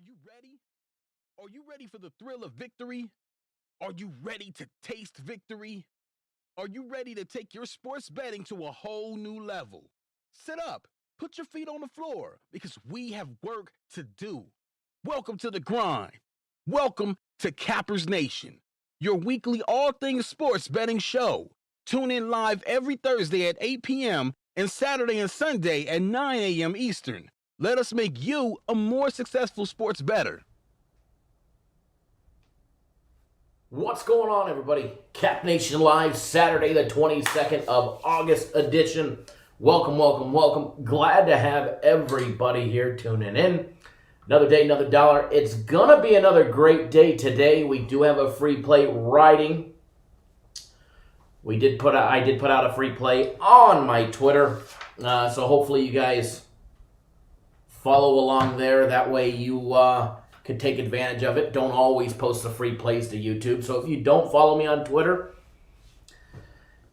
you ready? Are you ready for the thrill of victory? Are you ready to taste victory? Are you ready to take your sports betting to a whole new level? Sit up, put your feet on the floor, because we have work to do. Welcome to the grind. Welcome to Cappers Nation, your weekly all things sports betting show. Tune in live every Thursday at 8 p.m. and Saturday and Sunday at 9 a.m. Eastern. Let us make you a more successful sports bettor. What's going on, everybody? Cap Nation Live, Saturday the 22nd of August edition. Welcome, welcome, welcome. Glad to have everybody here tuning in. Another day, another dollar. It's going to be another great day today. We do have a free play riding. I did put out a free play on my Twitter. So hopefully you guys follow along there. That way you can take advantage of it. Don't always post the free plays to YouTube. So if you don't follow me on Twitter,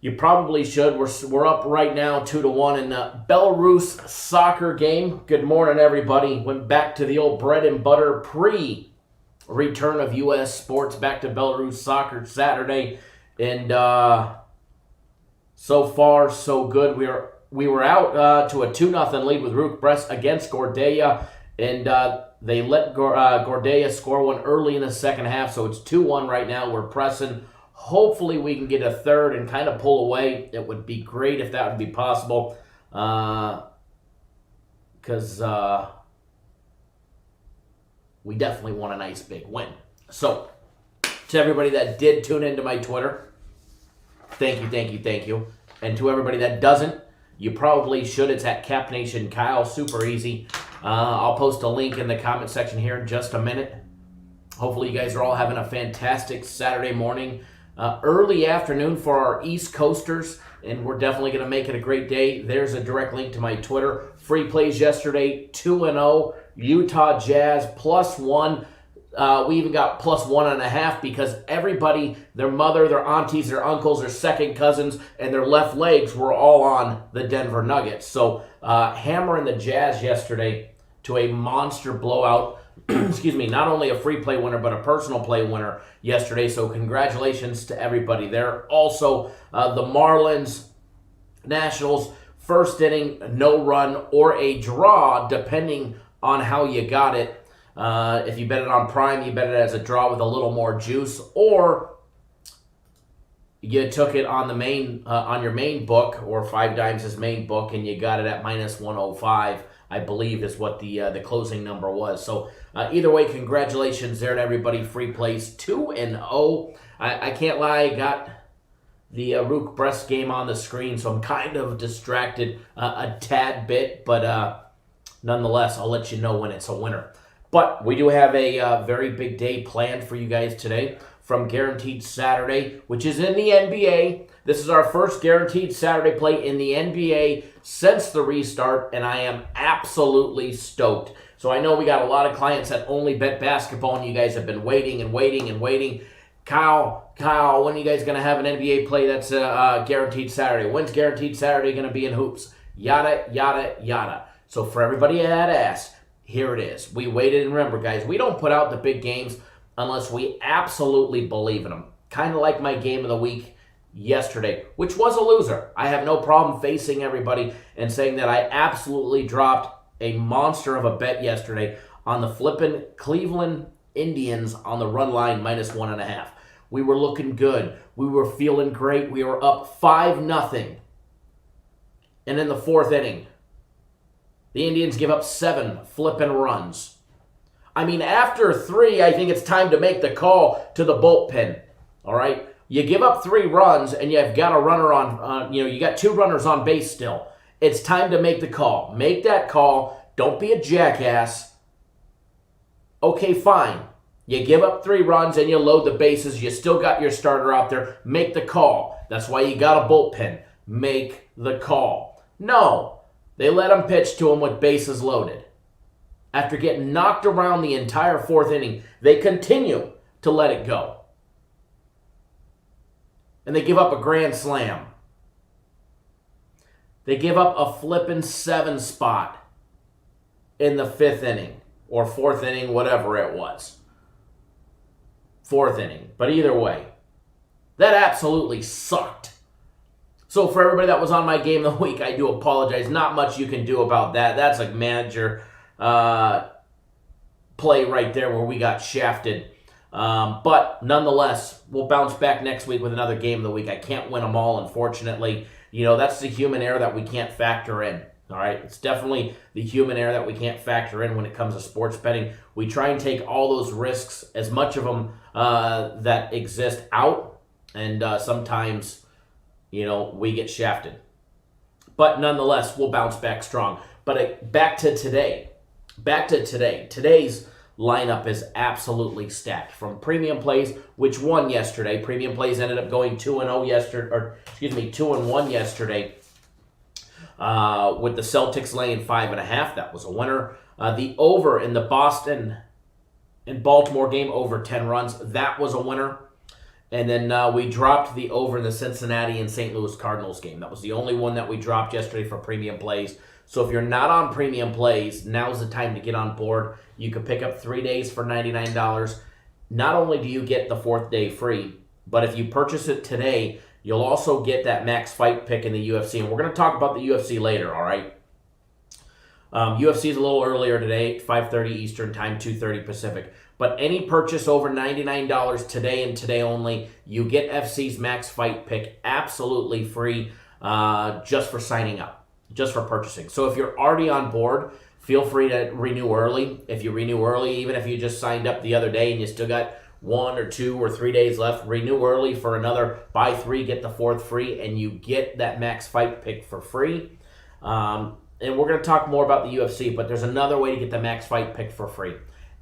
you probably should. We're up right now 2-1 in the Belarus soccer game. Good morning, everybody. Went back to the old bread and butter pre-return of U.S. sports back to Belarus soccer Saturday. And so far, so good. We were out to a 2-0 lead with Ruch Brest against Gordea, and they let Gordea score one early in the second half, so it's 2-1 right now. We're pressing. Hopefully we can get a third and kind of pull away. It would be great if that would be possible, because we definitely want a nice big win. So, to everybody that did tune into my Twitter, thank you, thank you, thank you. And to everybody that doesn't, you probably should. It's at Cap Nation Kyle. Super easy. I'll post a link in the comment section here in just a minute. Hopefully you guys are all having a fantastic Saturday morning. Early afternoon for our East Coasters, and we're definitely going to make it a great day. There's a direct link to my Twitter. Free plays yesterday, 2-0. Utah Jazz, +1. We even got +1.5 because everybody, their mother, their aunties, their uncles, their second cousins, and their left legs were all on the Denver Nuggets. So hammering the Jazz yesterday to a monster blowout. Excuse me, not only a free play winner, but a personal play winner yesterday. So congratulations to everybody there. Also, the Marlins, Nationals, first inning, no run or a draw, depending on how you got it. If you bet it on Prime, you bet it as a draw with a little more juice, or you took it on the main on your main book, or 5 Dimes' main book, and you got it at -105. I believe is what the closing number was. So either way, congratulations there to everybody. Free plays 2-0. I can't lie, I got the Ruch Brest game on the screen, so I'm kind of distracted a tad bit, but nonetheless, I'll let you know when it's a winner. But we do have a very big day planned for you guys today from Guaranteed Saturday, which is in the NBA. This is our first Guaranteed Saturday play in the NBA since the restart, and I am absolutely stoked. So I know we got a lot of clients that only bet basketball, and you guys have been waiting and waiting and waiting. Kyle, when are you guys going to have an NBA play that's Guaranteed Saturday? When's Guaranteed Saturday going to be in hoops? Yada, yada, yada. So for everybody that asked, here it is. We waited, and remember, guys, we don't put out the big games unless we absolutely believe in them. Kind of like my game of the week yesterday, which was a loser. I have no problem facing everybody and saying that I absolutely dropped a monster of a bet yesterday on the flippin' Cleveland Indians on the run line -1.5. We were looking good. We were feeling great. We were up 5-0. And in the fourth inning, the Indians give up 7 flippin' runs. I mean, after 3, I think it's time to make the call to the bullpen. All right? You give up 3 runs, and you've got a runner on, you got 2 runners on base still. It's time to make the call. Make that call. Don't be a jackass. Okay, fine. You give up 3 runs, and you load the bases. You still got your starter out there. Make the call. That's why you got a bullpen. Make the call. No. They let him pitch to him with bases loaded. After getting knocked around the entire fourth inning, they continue to let it go. And they give up a grand slam. They give up a flippin' 7 spot in the 5th inning. or fourth inning, whatever it was. Fourth inning. But either way, that absolutely sucked. So for everybody that was on my game of the week, I do apologize. Not much you can do about that. That's a manager play right there where we got shafted. But nonetheless, we'll bounce back next week with another game of the week. I can't win them all, unfortunately. That's the human error that we can't factor in. All right, it's definitely the human error that we can't factor in when it comes to sports betting. We try and take all those risks, as much of them that exist, out, and sometimes, we get shafted. But nonetheless, we'll bounce back strong. But back to today. Today's lineup is absolutely stacked. From premium plays, which won yesterday. Premium plays ended up going 2-0 yesterday, 2-1 yesterday. With the Celtics laying 5.5, that was a winner. The over in the Boston and Baltimore game, over 10 runs, that was a winner. And then we dropped the over in the Cincinnati and St. Louis Cardinals game. That was the only one that we dropped yesterday for premium plays. So if you're not on premium plays, now's the time to get on board. You can pick up 3 days for $99. Not only do you get the fourth day free, but if you purchase it today, you'll also get that max fight pick in the UFC. And we're going to talk about the UFC later, all right? UFC is a little earlier today, 5:30 Eastern Time, 2:30 Pacific. But any purchase over $99 today and today only, you get FC's max fight pick absolutely free just for signing up, just for purchasing. So if you're already on board, feel free to renew early. If you renew early, even if you just signed up the other day and you still got 1 or 2 or 3 days left, renew early for another buy 3, get the 4th free, and you get that max fight pick for free. And we're going to talk more about the UFC, but there's another way to get the max fight pick for free.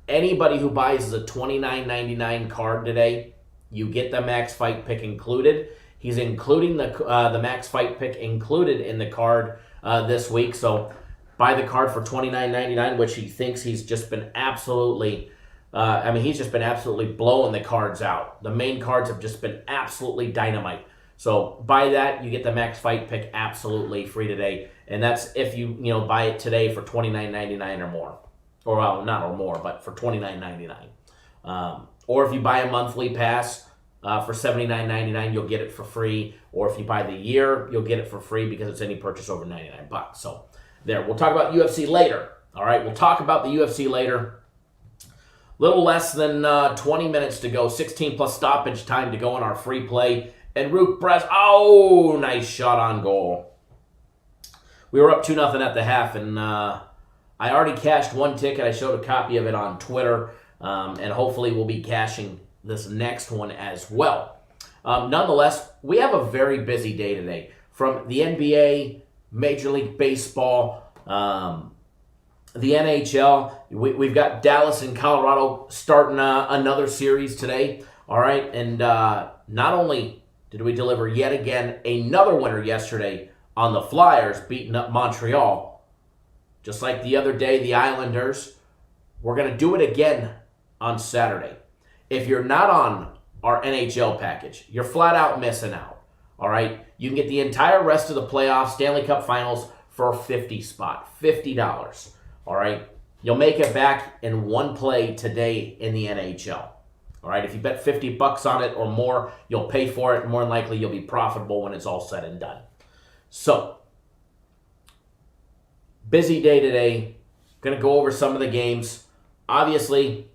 Anybody who buys a $29.99 card today, you get the max fight pick included. He's including the max fight pick included in the card this week. So buy the card for $29.99, which he thinks he's just been absolutely he's just been absolutely blowing the cards out. The main cards have just been absolutely dynamite. So buy that, you get the max fight pick absolutely free today. And that's if you buy it today for $29.99 or more. Or well, not or more, but for $29.99. Or if you buy a monthly pass for $79.99, you'll get it for free. Or if you buy the year, you'll get it for free because it's any purchase over $99. So there, we'll talk about UFC later. All right, we'll talk about the UFC later. Little less than 20 minutes to go, 16 plus stoppage time to go on our free play. And Rook Bress, oh, nice shot on goal. We were up 2-0 at the half, and I already cashed one ticket. I showed a copy of it on Twitter, and hopefully we'll be cashing this next one as well. Nonetheless, we have a very busy day today. From the NBA, Major League Baseball, the NHL, we've got Dallas and Colorado starting another series today. All right, and not only did we deliver yet again another winner yesterday on the Flyers, beating up Montreal, just like the other day, the Islanders, we're going to do it again on Saturday. If you're not on our NHL package, you're flat out missing out. All right, you can get the entire rest of the playoffs, Stanley Cup Finals for a $50 spot, $50. All right, you'll make it back in one play today in the NHL. All right, if you bet $50 on it or more, you'll pay for it. More than likely, you'll be profitable when it's all said and done. So, busy day today. Going to go over some of the games. Obviously,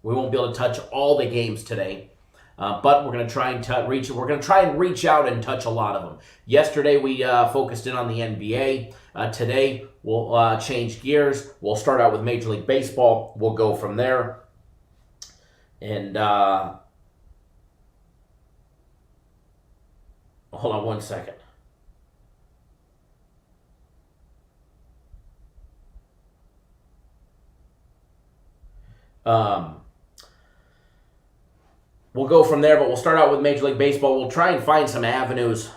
we won't be able to touch all the games today, but we're going to try and reach. We're going to try and reach out and touch a lot of them. Yesterday, we focused in on the NBA. Today, we'll change gears. We'll start out with Major League Baseball. We'll go from there. And hold on one second. We'll go from there, but we'll start out with Major League Baseball. We'll try and find some avenues,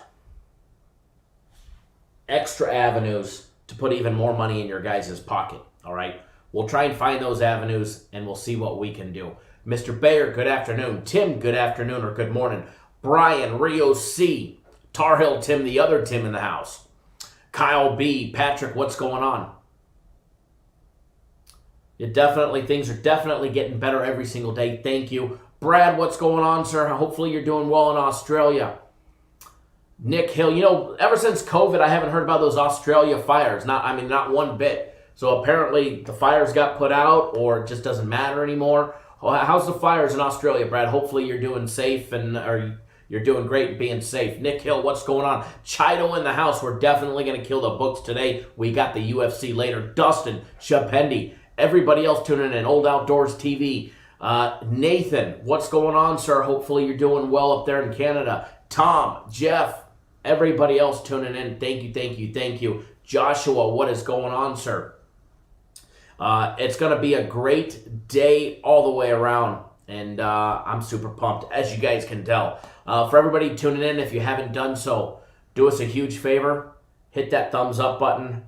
extra avenues, to put even more money in your guys' pocket, all right? We'll try and find those avenues, and we'll see what we can do. Mr. Bayer, good afternoon. Tim, good afternoon or good morning. Brian, Rio C. Tar Heel Tim, the other Tim in the house. Kyle B. Patrick, what's going on? Things are definitely getting better every single day. Thank you. Brad, what's going on, sir? Hopefully you're doing well in Australia. Nick Hill, ever since COVID, I haven't heard about those Australia fires. Not one bit. So apparently the fires got put out, or it just doesn't matter anymore. How's the fires in Australia, Brad? Hopefully you're doing safe or you're doing great and being safe. Nick Hill, what's going on? Chido in the house. We're definitely going to kill the books today. We got the UFC later. Dustin, Shapendi, everybody else tuning in. Old Outdoors TV. Nathan, what's going on, sir? Hopefully you're doing well up there in Canada. Tom, Jeff, everybody else tuning in. Thank you. Joshua, what is going on, sir? It's going to be a great day all the way around, and I'm super pumped, as you guys can tell. For everybody tuning in, if you haven't done so, do us a huge favor. Hit that thumbs up button.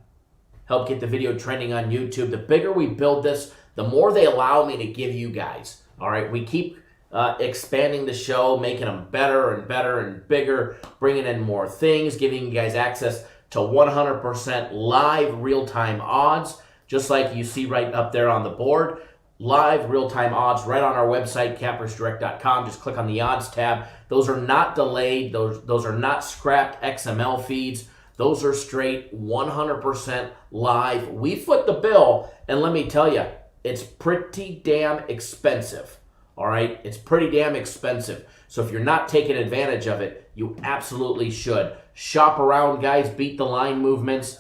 Help get the video trending on YouTube. The bigger we build this, the more they allow me to give you guys. All right, we keep expanding the show, making them better and bigger, bringing in more things, giving you guys access to 100% live real-time odds, just like you see right up there on the board. Live real-time odds right on our website, cappersdirect.com. Just click on the odds tab. Those are not delayed. Those are not scrapped XML feeds. Those are straight 100% live. We foot the bill, and let me tell you, it's pretty damn expensive. All right? It's pretty damn expensive. So if you're not taking advantage of it, you absolutely should. Shop around, guys. Beat the line movements,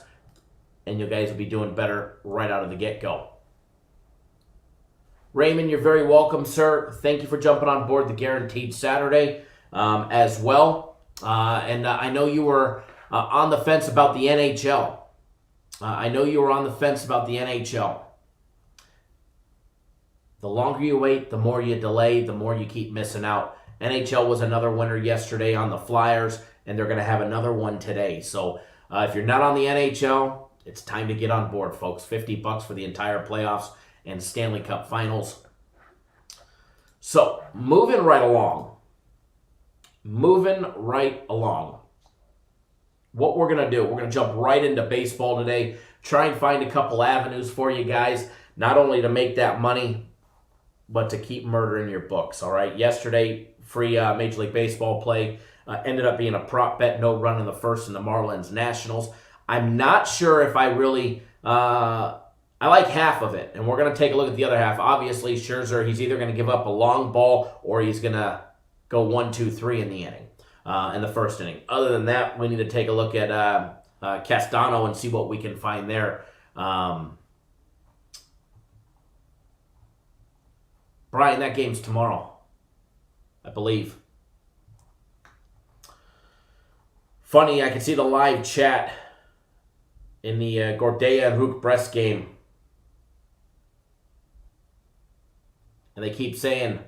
and you guys will be doing better right out of the get-go. Raymond, you're very welcome, sir. Thank you for jumping on board the Guaranteed Saturday as well. And I know you were on the fence about the NHL. The longer you wait, the more you delay, the more you keep missing out. NHL was another winner yesterday on the Flyers, and they're going to have another one today. So if you're not on the NHL, it's time to get on board, folks. $50 for the entire playoffs and Stanley Cup Finals. So, moving right along. What we're going to do, we're going to jump right into baseball today. Try and find a couple avenues for you guys, not only to make that money, but to keep murdering your books, all right? Yesterday, free Major League Baseball play ended up being a prop bet, no run in the first in the Marlins Nationals. I'm not sure if I really... I like half of it, and we're going to take a look at the other half. Obviously, Scherzer, he's either going to give up a long ball or he's going to go 1, 2, 3 in the inning, in the first inning. Other than that, we need to take a look at Castano and see what we can find there. Brian, that game's tomorrow, I believe. Funny, I can see the live chat in the Gordea and Hook Brest game. And they keep saying,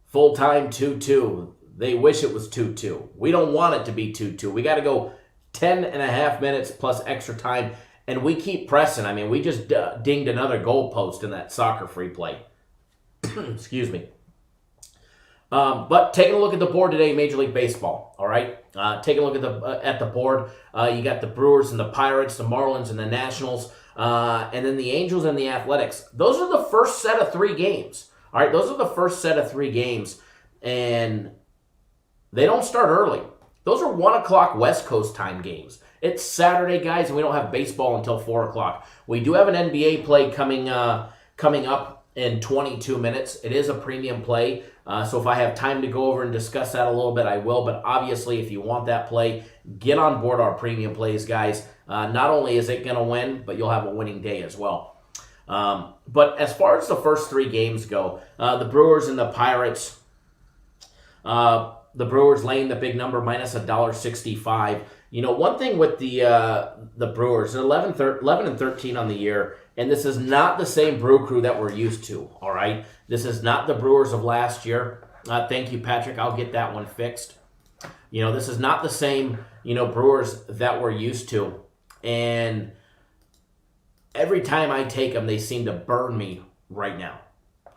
full-time 2-2. They wish it was 2-2. We don't want it to be 2-2. We got to go 10 and a half minutes plus extra time. And we keep pressing. I mean, we just dinged another goalpost in that soccer free play. Excuse me. But taking a look at the board today, Major League Baseball, all right? Taking a look at the board, you got the Brewers and the Pirates, the Marlins and the Nationals, and then the Angels and the Athletics. Those are the first set of 3 games, all right? Those are the first set of 3 games, and they don't start early. Those are 1 o'clock West Coast time games. It's Saturday, guys, and we don't have baseball until 4 o'clock. We do have an NBA play coming up in 22 minutes. It is a premium play. So if I have time to go over and discuss that a little bit, I will. But obviously, if you want that play, get on board our premium plays, guys. Not only is it going to win, but you'll have a winning day as well. But as far as the first 3 games go, the Brewers and the Pirates, the Brewers laying the big number, minus $1.65. You know, one thing with the Brewers, they're 11-13 on the year, and this is not the same Brew Crew that we're used to, all right? This is not the Brewers of last year. Thank you, Patrick. I'll get that one fixed. You know, this is not the same, Brewers that we're used to. And every time I take them, they seem to burn me right now.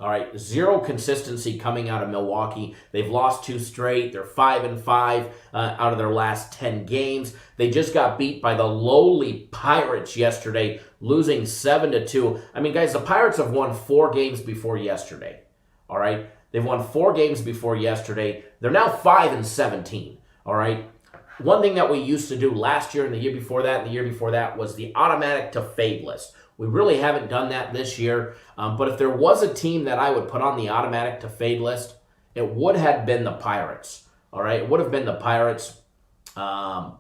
All right, zero consistency coming out of Milwaukee. They've lost 2 straight. They're 5-5 out of their last 10 games. They just got beat by the lowly Pirates yesterday, losing 7-2. I mean, guys, the Pirates have won 4 games before yesterday. All right, they've won 4 games before yesterday. They're now 5-17. All right. One thing that we used to do last year and the year before that and the year before that was the automatic to fade list. We really haven't done that this year, but if there was a team that I would put on the automatic to fade list, it would have been the Pirates. All right, it would have been the Pirates. But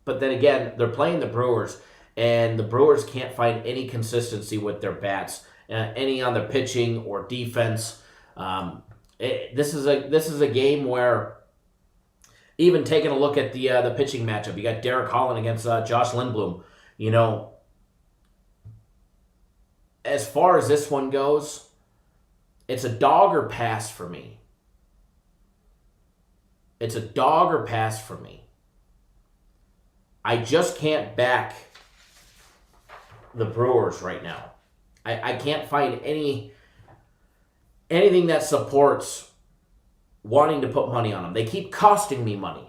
then again, they're playing the Brewers, and the Brewers can't find any consistency with their bats, any on the pitching or defense. This is a game where, even taking a look at the pitching matchup, you got Derek Holland against Josh Lindblom. You know, as far as this one goes, it's a dog or pass for me. It's a dog or pass for me. I just can't back the Brewers right now. I can't find anything that supports wanting to put money on them. They keep costing me money.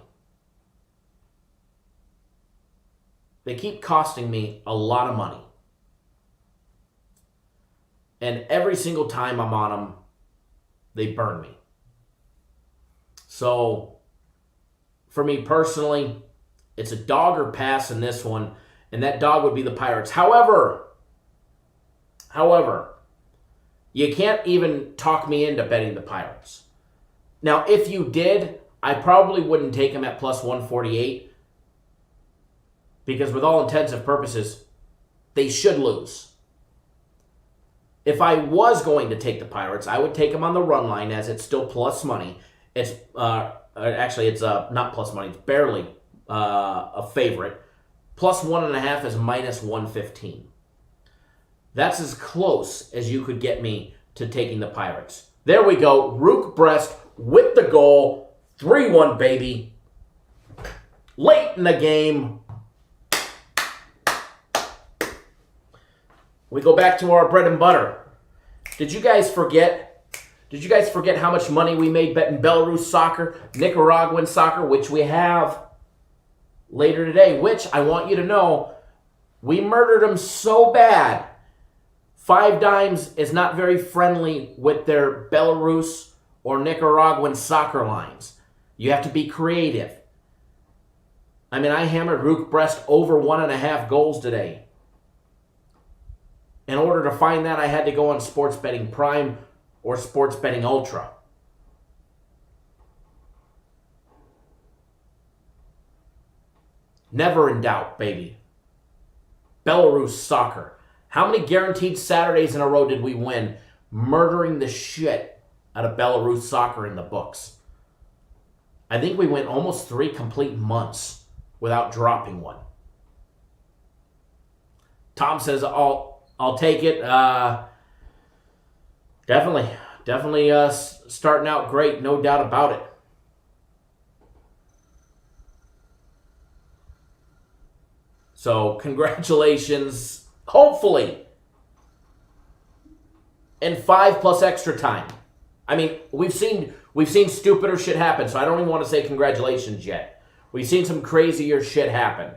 They keep costing me a lot of money. And every single time I'm on them, they burn me. So, for me personally, it's a dog or pass in this one, and that dog would be the Pirates. However, you can't even talk me into betting the Pirates. Now, if you did, I probably wouldn't take them at plus 148, because with all intents and purposes, they should lose. If I was going to take the Pirates, I would take them on the run line, as it's still plus money. It's actually it's not plus money. It's barely a favorite. Plus 1.5 is minus 115. That's as close as you could get me to taking the Pirates. There we go. Rook Brest with the goal. 3-1, baby. Late in the game. We go back to our bread and butter. Did you guys forget how much money we made betting Belarus soccer, Nicaraguan soccer, which we have later today, which I want you to know, we murdered them so bad. 5 Dimes is not very friendly with their Belarus or Nicaraguan soccer lines. You have to be creative. I mean, I hammered Rook Brest over 1.5 goals today. In order to find that, I had to go on Sports Betting Prime or Sports Betting Ultra. Never in doubt, baby. Belarus soccer. How many guaranteed Saturdays in a row did we win murdering the shit out of Belarus soccer in the books? I think we went almost 3 complete months without dropping one. Tom says, I'll take it. Definitely starting out great, no doubt about it. So congratulations, hopefully, in 5 plus extra time. I mean, we've seen stupider shit happen, so I don't even want to say congratulations yet. We've seen some crazier shit happen.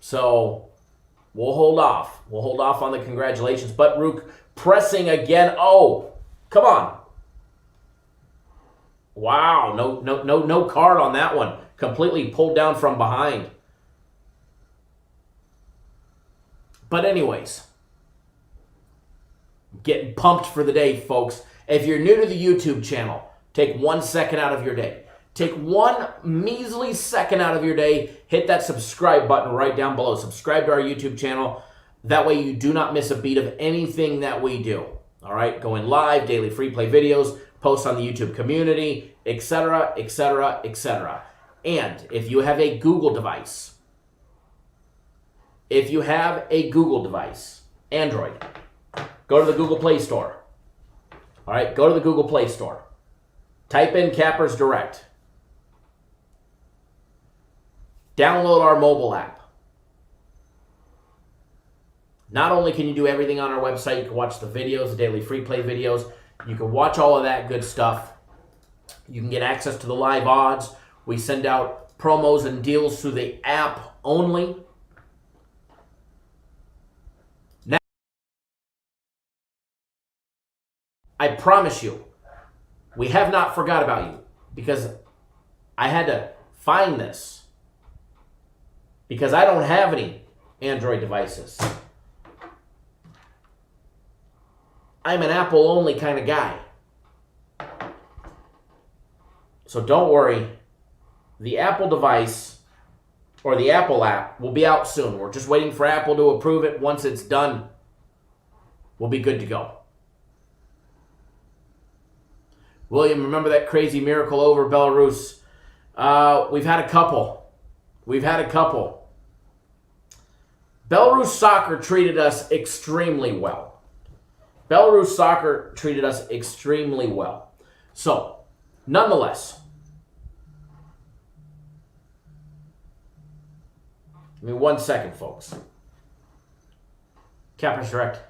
So we'll hold off. We'll hold off on the congratulations. But Rook pressing again. Oh, come on. Wow, no card on that one. Completely pulled down from behind. But anyways, getting pumped for the day, folks. If you're new to the YouTube channel, take 1 second out of your day. Take 1 measly second out of your day. Hit that subscribe button right down below. Subscribe to our YouTube channel. That way you do not miss a beat of anything that we do. All right? Going live, daily free play videos, posts on the YouTube community, etc., etc., etc. And if you have a Google device, Android, go to the Google Play Store. All right? Go to the Google Play Store. Type in Cappers Direct. Download our mobile app. Not only can you do everything on our website, you can watch the videos, the daily free play videos. You can watch all of that good stuff. You can get access to the live odds. We send out promos and deals through the app only. Now, I promise you, we have not forgot about you, because I had to find this, because I don't have any Android devices. I'm an Apple-only kind of guy. So don't worry. The Apple device, or the Apple app, will be out soon. We're just waiting for Apple to approve it. Once it's done, we'll be good to go. William, remember that crazy miracle over Belarus? We've had a couple. Belarus soccer treated us extremely well. So, nonetheless, give me 1 second, folks. Cappers Direct.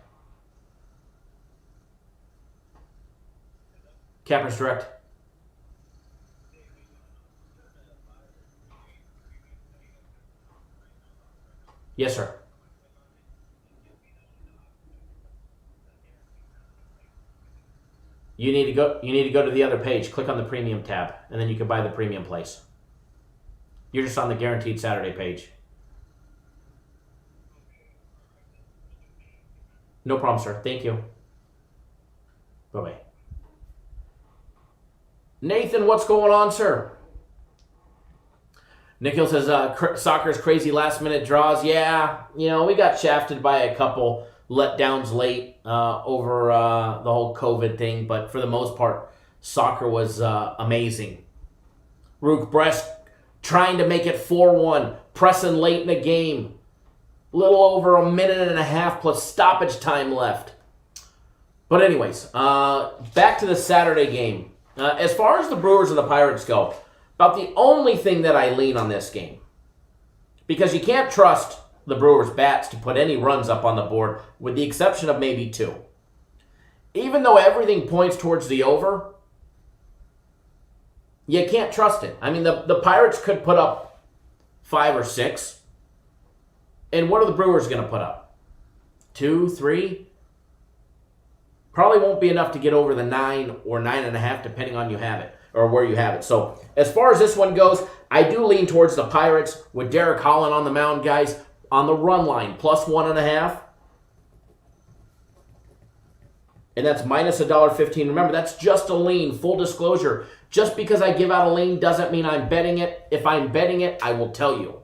Yes, sir. You need to go to the other page. Click on the premium tab, and then you can buy the premium place. You're just on the Guaranteed Saturday page. No problem, sir. Thank you. Bye-bye. Nathan, what's going on, sir? Nikhil says, soccer's crazy last-minute draws. Yeah, we got shafted by a couple letdowns late over the whole COVID thing, but for the most part, soccer was amazing. Rook Brest trying to make it 4-1, pressing late in the game. A little over a minute and a half plus stoppage time left. But anyways, back to the Saturday game. As far as the Brewers and the Pirates go, about the only thing that I lean on this game, because you can't trust the Brewers' bats to put any runs up on the board, with the exception of maybe 2. Even though everything points towards the over, you can't trust it. I mean, the Pirates could put up 5 or 6. And what are the Brewers going to put up? 2, 3? Probably won't be enough to get over the 9 or 9.5, depending on you have it, or where you have it. So, as far as this one goes, I do lean towards the Pirates with Derek Holland on the mound, guys, on the run line, plus 1.5. And that's minus $1.15. Remember, that's just a lean, full disclosure. Just because I give out a lean doesn't mean I'm betting it. If I'm betting it, I will tell you.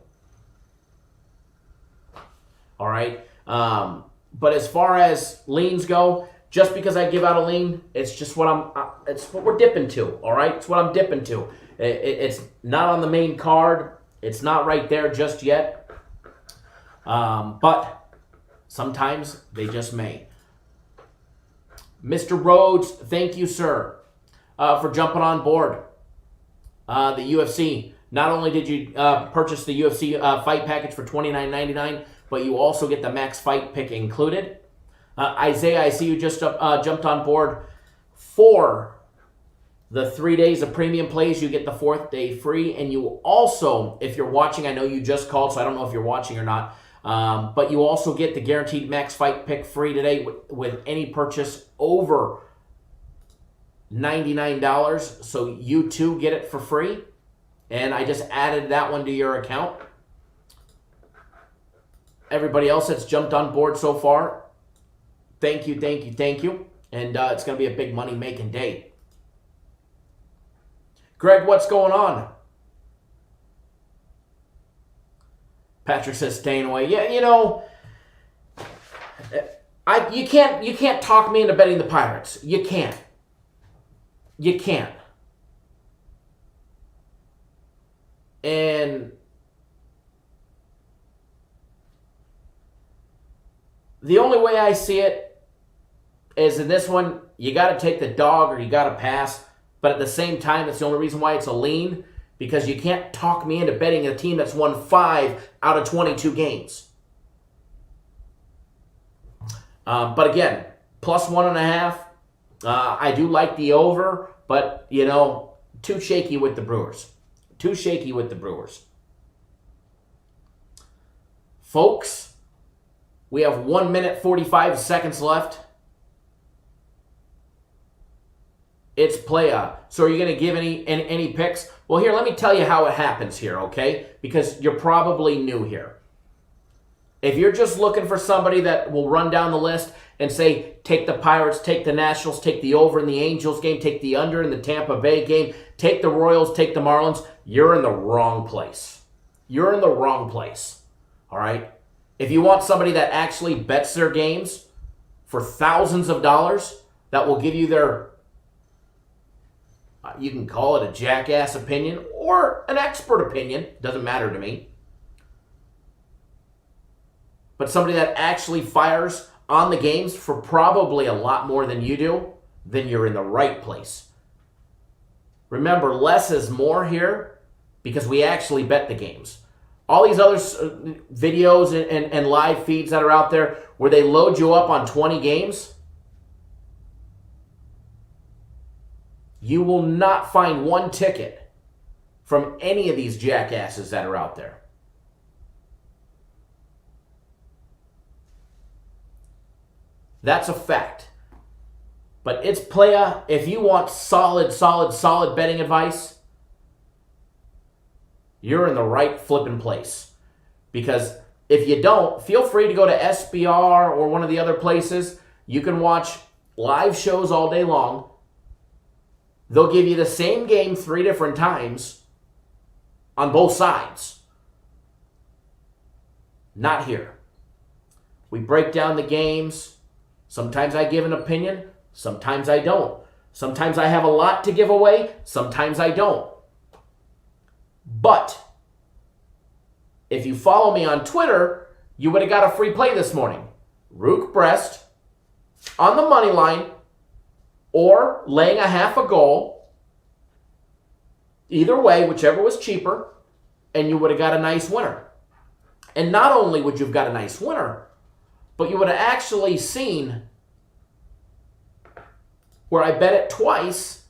All right? But as far as leans go, just because I give out a lean, it's just what it's what we're dipping to, all right? It's what I'm dipping to. It's not on the main card. It's not right there just yet. But sometimes they just may. Mr. Rhodes, thank you, sir, for jumping on board. The UFC. Not only did you purchase the UFC fight package for $29.99, but you also get the max fight pick included. Isaiah, I see you just jumped on board for the 3 days of premium plays. You get the 4th day free. And you also, if you're watching, I know you just called, so I don't know if you're watching or not, but you also get the guaranteed max fight pick free today with any purchase over $99. So you too get it for free. And I just added that one to your account. Everybody else that's jumped on board so far, thank you. And it's going to be a big money-making day. Greg, what's going on? Patrick says staying away. Yeah, you can't talk me into betting the Pirates. You can't. And the only way I see it is in this one, you got to take the dog or you got to pass. But at the same time, that's the only reason why it's a lean, because you can't talk me into betting a team that's won 5 out of 22 games. But again, plus 1.5. I do like the over, but, too shaky with the Brewers. Too shaky with the Brewers. Folks, we have 1 minute, 45 seconds left. It's playa. So are you going to give any picks? Well, here, let me tell you how it happens here, okay? Because you're probably new here. If you're just looking for somebody that will run down the list and say, take the Pirates, take the Nationals, take the over in the Angels game, take the under in the Tampa Bay game, take the Royals, take the Marlins, you're in the wrong place. You're in the wrong place, all right? If you want somebody that actually bets their games for thousands of dollars, that will give you their, you can call it a jackass opinion or an expert opinion, doesn't matter to me. But somebody that actually fires on the games for probably a lot more than you do, then you're in the right place. Remember, less is more here because we actually bet the games. All these other videos and live feeds that are out there where they load you up on 20 games, you will not find one ticket from any of these jackasses that are out there. That's a fact. But it's playa. If you want solid betting advice, you're in the right flipping place. Because if you don't, feel free to go to SBR or one of the other places. You can watch live shows all day long. They'll give you the same game 3 different times on both sides. Not here. We break down the games. Sometimes I give an opinion, sometimes I don't. Sometimes I have a lot to give away, sometimes I don't. But if you follow me on Twitter, you would have got a free play this morning. Rook Breast on the money line or laying a half a goal. Either way, whichever was cheaper, and you would have got a nice winner. And not only would you have got a nice winner, but you would have actually seen where I bet it twice.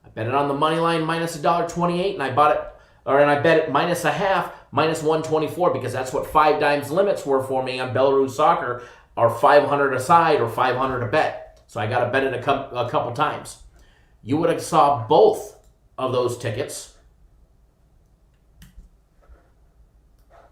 I bet it on the money line minus $1.28, and I bet it minus a half, minus 124, because that's what 5 dimes limits were for me on Belarus Soccer, or 500 a side or 500 a bet. So I got to bet it a couple times. You would have saw both of those tickets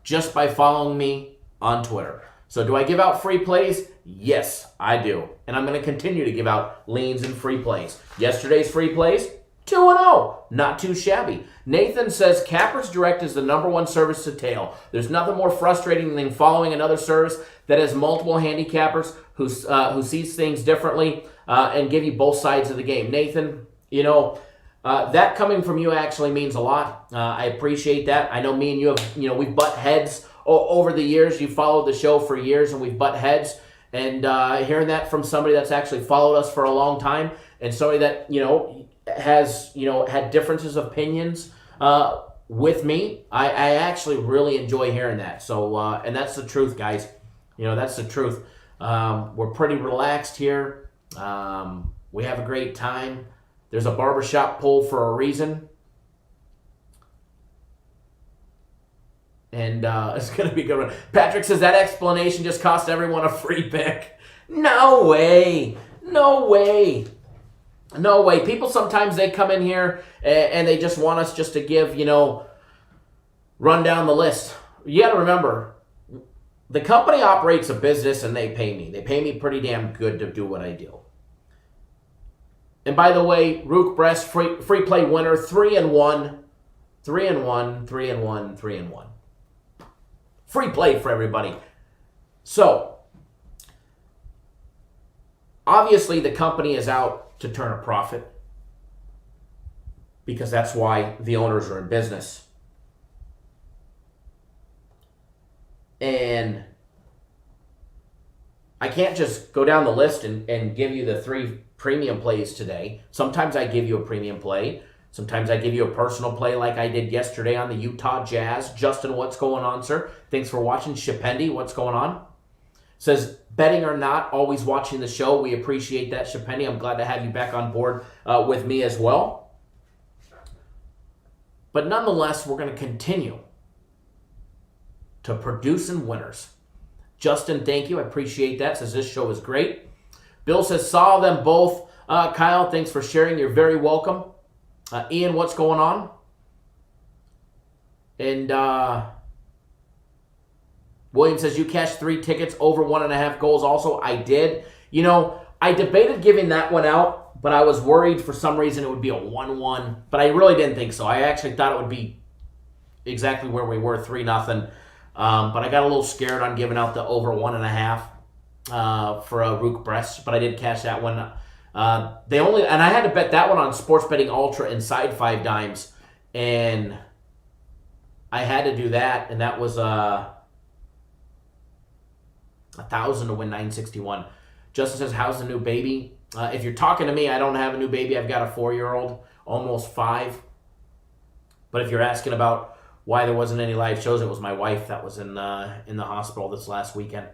just by following me on Twitter. So do I give out free plays? Yes, I do. And I'm going to continue to give out leans and free plays. Yesterday's free plays, 2-0. Not too shabby. Nathan says Cappers Direct is the #1 service to tail. There's nothing more frustrating than following another service that has multiple handicappers who sees things differently and give you both sides of the game. Nathan, that coming from you actually means a lot. I appreciate that. I know me and you have, we've butt heads over the years. You followed the show for years, and we've butt heads. And hearing that from somebody that's actually followed us for a long time, and somebody that has had differences of opinions with me, I actually really enjoy hearing that. So and that's the truth, guys. That's the truth. We're pretty relaxed here. We have a great time. There's a barbershop pull for a reason. And it's going to be a good one. Patrick says that explanation just cost everyone a free pick. No way. No way. No way. People sometimes they come in here and they just want us just to give, run down the list. You got to remember, the company operates a business and they pay me. They pay me pretty damn good to do what I do. And by the way, Rook Breast free play winner, 3-1. 3-1, 3-1, 3-1. Free play for everybody. So, obviously the company is out to turn a profit because that's why the owners are in business. And I can't just go down the list and give you the 3 premium plays today. Sometimes I give you a premium play. Sometimes I give you a personal play like I did yesterday on the Utah Jazz. Justin, what's going on, sir? Thanks for watching. Shipendi, what's going on? Says, betting or not, always watching the show. We appreciate that, Shapenny. I'm glad to have you back on board with me as well. But nonetheless, we're going to continue to produce in winners. Justin, thank you. I appreciate that. Says this show is great. Bill says, saw them both. Kyle, thanks for sharing. You're very welcome. Ian, what's going on? And William says, you cashed 3 tickets over 1.5 goals also. I did. You know, I debated giving that one out, but I was worried for some reason it would be a 1-1. But I really didn't think so. I actually thought it would be exactly where we were, 3-0. But I got a little scared on giving out the over 1.5 for a Rook Brest, but I did cash that one. And I had to bet that one on Sports Betting Ultra inside 5 dimes, and I had to do that, and that was 1,000 to win 961. Justin says, how's the new baby? If you're talking to me, I don't have a new baby. I've got a 4-year-old, almost 5. But if you're asking about why there wasn't any live shows, it was my wife that was in the hospital this last weekend.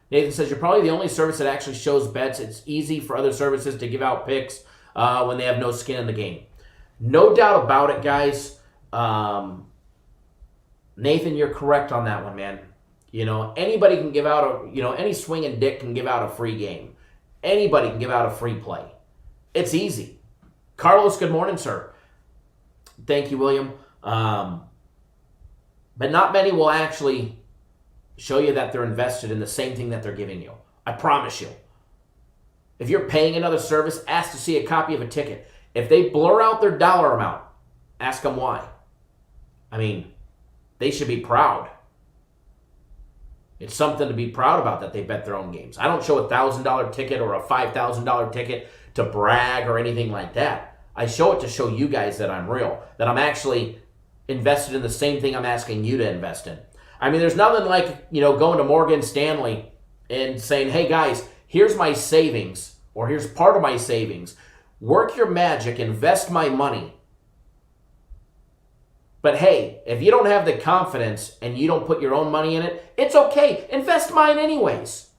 Nathan says, you're probably the only service that actually shows bets. It's easy for other services to give out picks when they have no skin in the game. No doubt about it, guys. Nathan, you're correct on that one, man. You know, anybody can give out any swinging dick can give out a free game. Anybody can give out a free play. It's easy. Carlos, good morning, sir. Thank you, William. But not many will actually show you that they're invested in the same thing that they're giving you. I promise you. If you're paying another service, ask to see a copy of a ticket. If they blur out their dollar amount, ask them why. I mean, they should be proud. It's something to be proud about that they bet their own games. I don't show a $1,000 ticket or a $5,000 ticket to brag or anything like that. I show it to show you guys that I'm real, that I'm actually invested in the same thing I'm asking you to invest in. I mean, there's nothing like, going to Morgan Stanley and saying, hey guys, here's my savings, or here's part of my savings. Work your magic, invest my money. But hey, if you don't have the confidence and you don't put your own money in it, it's okay. Invest mine anyways.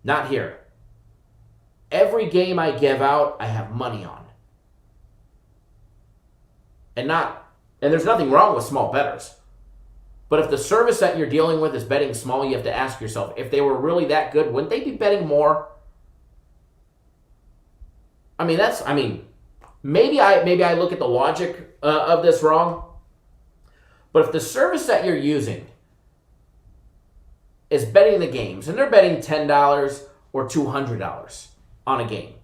Not here. Every game I give out, I have money on. And there's nothing wrong with small bettors. But if the service that you're dealing with is betting small, you have to ask yourself, if they were really that good, wouldn't they be betting more? Maybe I look at the logic of this wrong. But if the service that you're using is betting the games, and they're betting $10 or $200 on a game,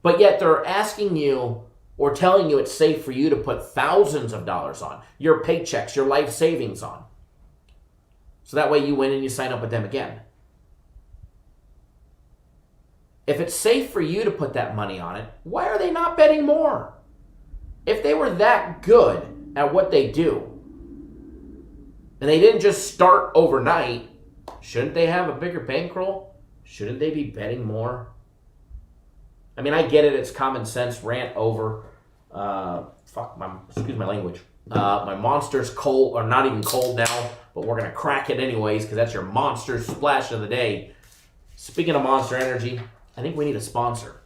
but yet they're asking you or telling you it's safe for you to put thousands of dollars on, your paychecks, your life savings on, so that way you win and you sign up with them again. If it's safe for you to put that money on it, why are they not betting more? If they were that good at what they do, and they didn't just start overnight, shouldn't they have a bigger bankroll? Shouldn't they be betting more? I mean, I get it. It's common sense. Rant over. Excuse my language. My Monster's cold, or not even cold now, but we're going to crack it anyways because that's your Monster splash of the day. Speaking of Monster Energy, I think we need a sponsor.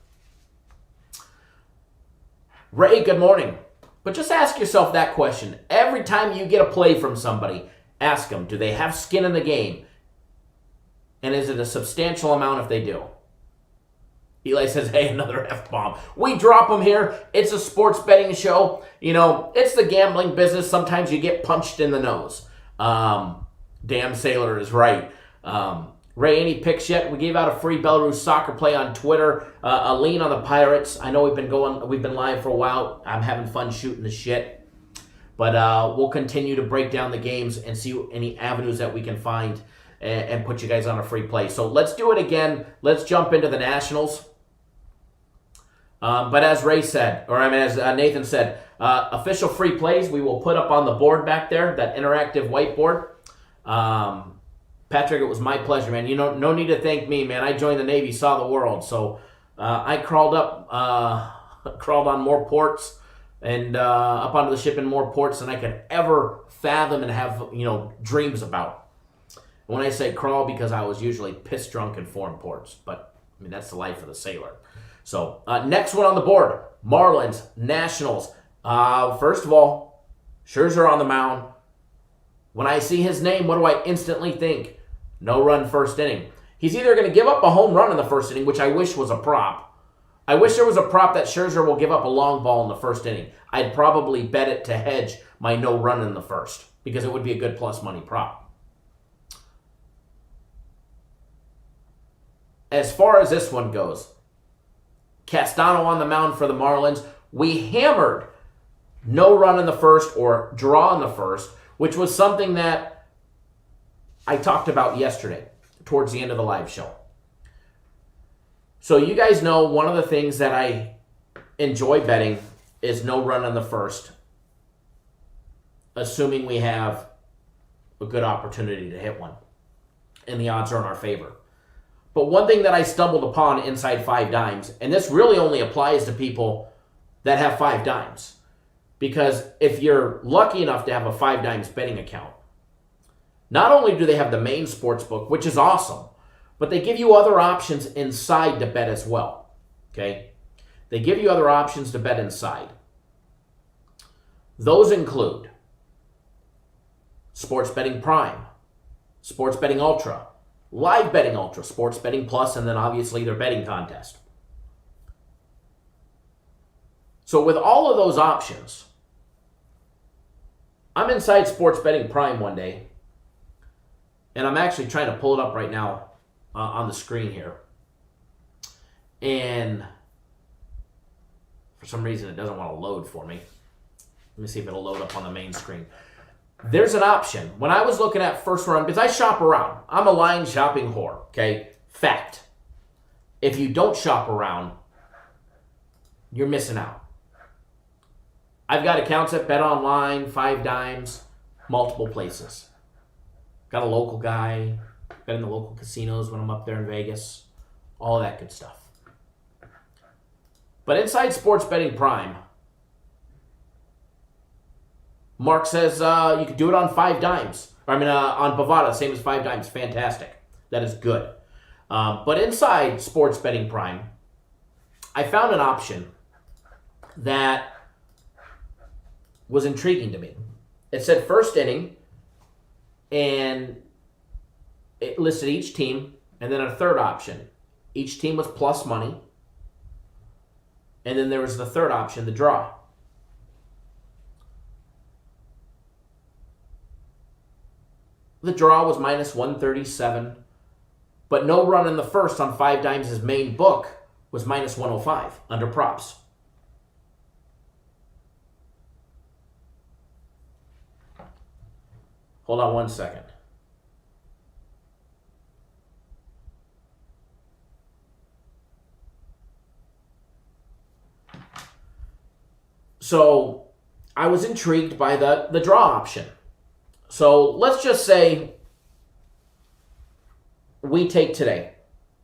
Ray, good morning. But just ask yourself that question. Every time you get a play from somebody, ask them, do they have skin in the game? And is it a substantial amount if they do? Eli says, hey, another F-bomb. We drop them here. It's a sports betting show. It's the gambling business. Sometimes you get punched in the nose. Damn Sailor is right. Ray, any picks yet? We gave out a free Belarus soccer play on Twitter. A lean on the Pirates. I know we've been live for a while. I'm having fun shooting the shit. But we'll continue to break down the games and see any avenues that we can find and put you guys on a free play. So let's do it again. Let's jump into the Nationals. But as as Nathan said, official free plays we will put up on the board back there, that interactive whiteboard. Patrick, it was my pleasure, man. No need to thank me, man. I joined the Navy, saw the world. So I crawled on more ports and up onto the ship in more ports than I could ever fathom and have, dreams about. When I say crawl, because I was usually piss drunk in foreign ports, but that's the life of the sailor. So next one on the board, Marlins, Nationals. First of all, Scherzer on the mound. When I see his name, what do I instantly think? No run first inning. He's either going to give up a home run in the first inning, which I wish was a prop. I wish there was a prop that Scherzer will give up a long ball in the first inning. I'd probably bet it to hedge my no run in the first, because it would be a good plus money prop. As far as this one goes, Castano on the mound for the Marlins. We hammered no run in the first or draw in the first, which was something that I talked about yesterday towards the end of the live show. So you guys know one of the things that I enjoy betting is no run in the first, assuming we have a good opportunity to hit one, and the odds are in our favor. But one thing that I stumbled upon inside 5 dimes, and this really only applies to people that have 5 dimes, because if you're lucky enough to have a 5 dimes betting account, not only do they have the main sports book, which is awesome, but they give you other options inside to bet as well. Okay? They give you other options to bet inside. Those include Sports Betting Prime, Sports Betting Ultra, Live Betting Ultra, Sports Betting Plus, and then obviously their betting contest. So with all of those options, I'm inside Sports Betting Prime one day, and I'm actually trying to pull it up right now on the screen here. And for some reason it doesn't want to load for me. Let me see if it'll load up on the main screen. There's an option. When I was looking at first run, because I shop around. I'm a line shopping whore, okay? Fact. If you don't shop around, you're missing out. I've got accounts at Bet Online, 5 dimes, multiple places. Got a local guy, bet in the local casinos when I'm up there in Vegas, all that good stuff. But inside Sports Betting Prime, Mark says you could do it on 5 dimes. On Bovada, same as 5 dimes. Fantastic. That is good. But inside Sports Betting Prime, I found an option that was intriguing to me. It said first inning, and it listed each team, and then a third option. Each team was plus money, and then there was the third option, the draw. The draw was minus 137, but no run in the first on 5 dimes' main book was minus 105 under props. Hold on one second. So I was intrigued by the draw option. So let's just say we take today.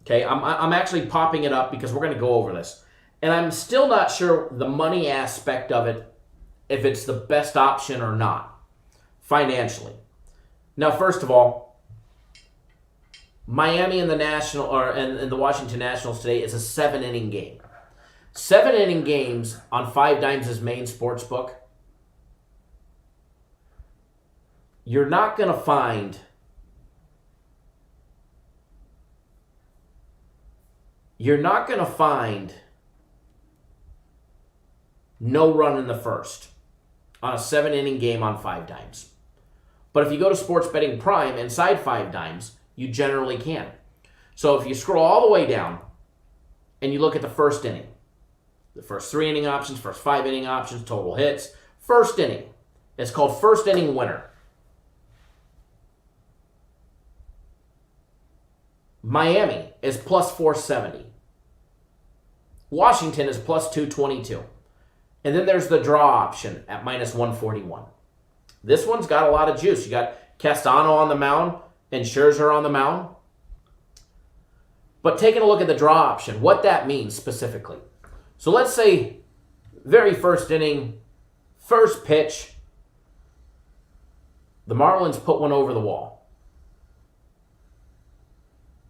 Okay, I'm actually popping it up because we're going to go over this. And I'm still not sure the money aspect of it, if it's the best option or not, financially. Now, first of all, Miami and the Washington Nationals today is a 7-inning game. 7-inning games on 5 dimes' main sports book. You're not going to find no run in the first on a 7-inning game on 5 dimes. But if you go to Sports Betting Prime inside 5 dimes, you generally can. So if you scroll all the way down and you look at the first inning, the first 3 inning options, first 5 inning options, total hits, first inning, it's called first inning winner. Miami is plus 470. Washington is plus 222. And then there's the draw option at minus 141. This one's got a lot of juice. You got Castano on the mound and Scherzer on the mound. But taking a look at the draw option, what that means specifically. So let's say very first inning, First pitch, the Marlins put one over the wall.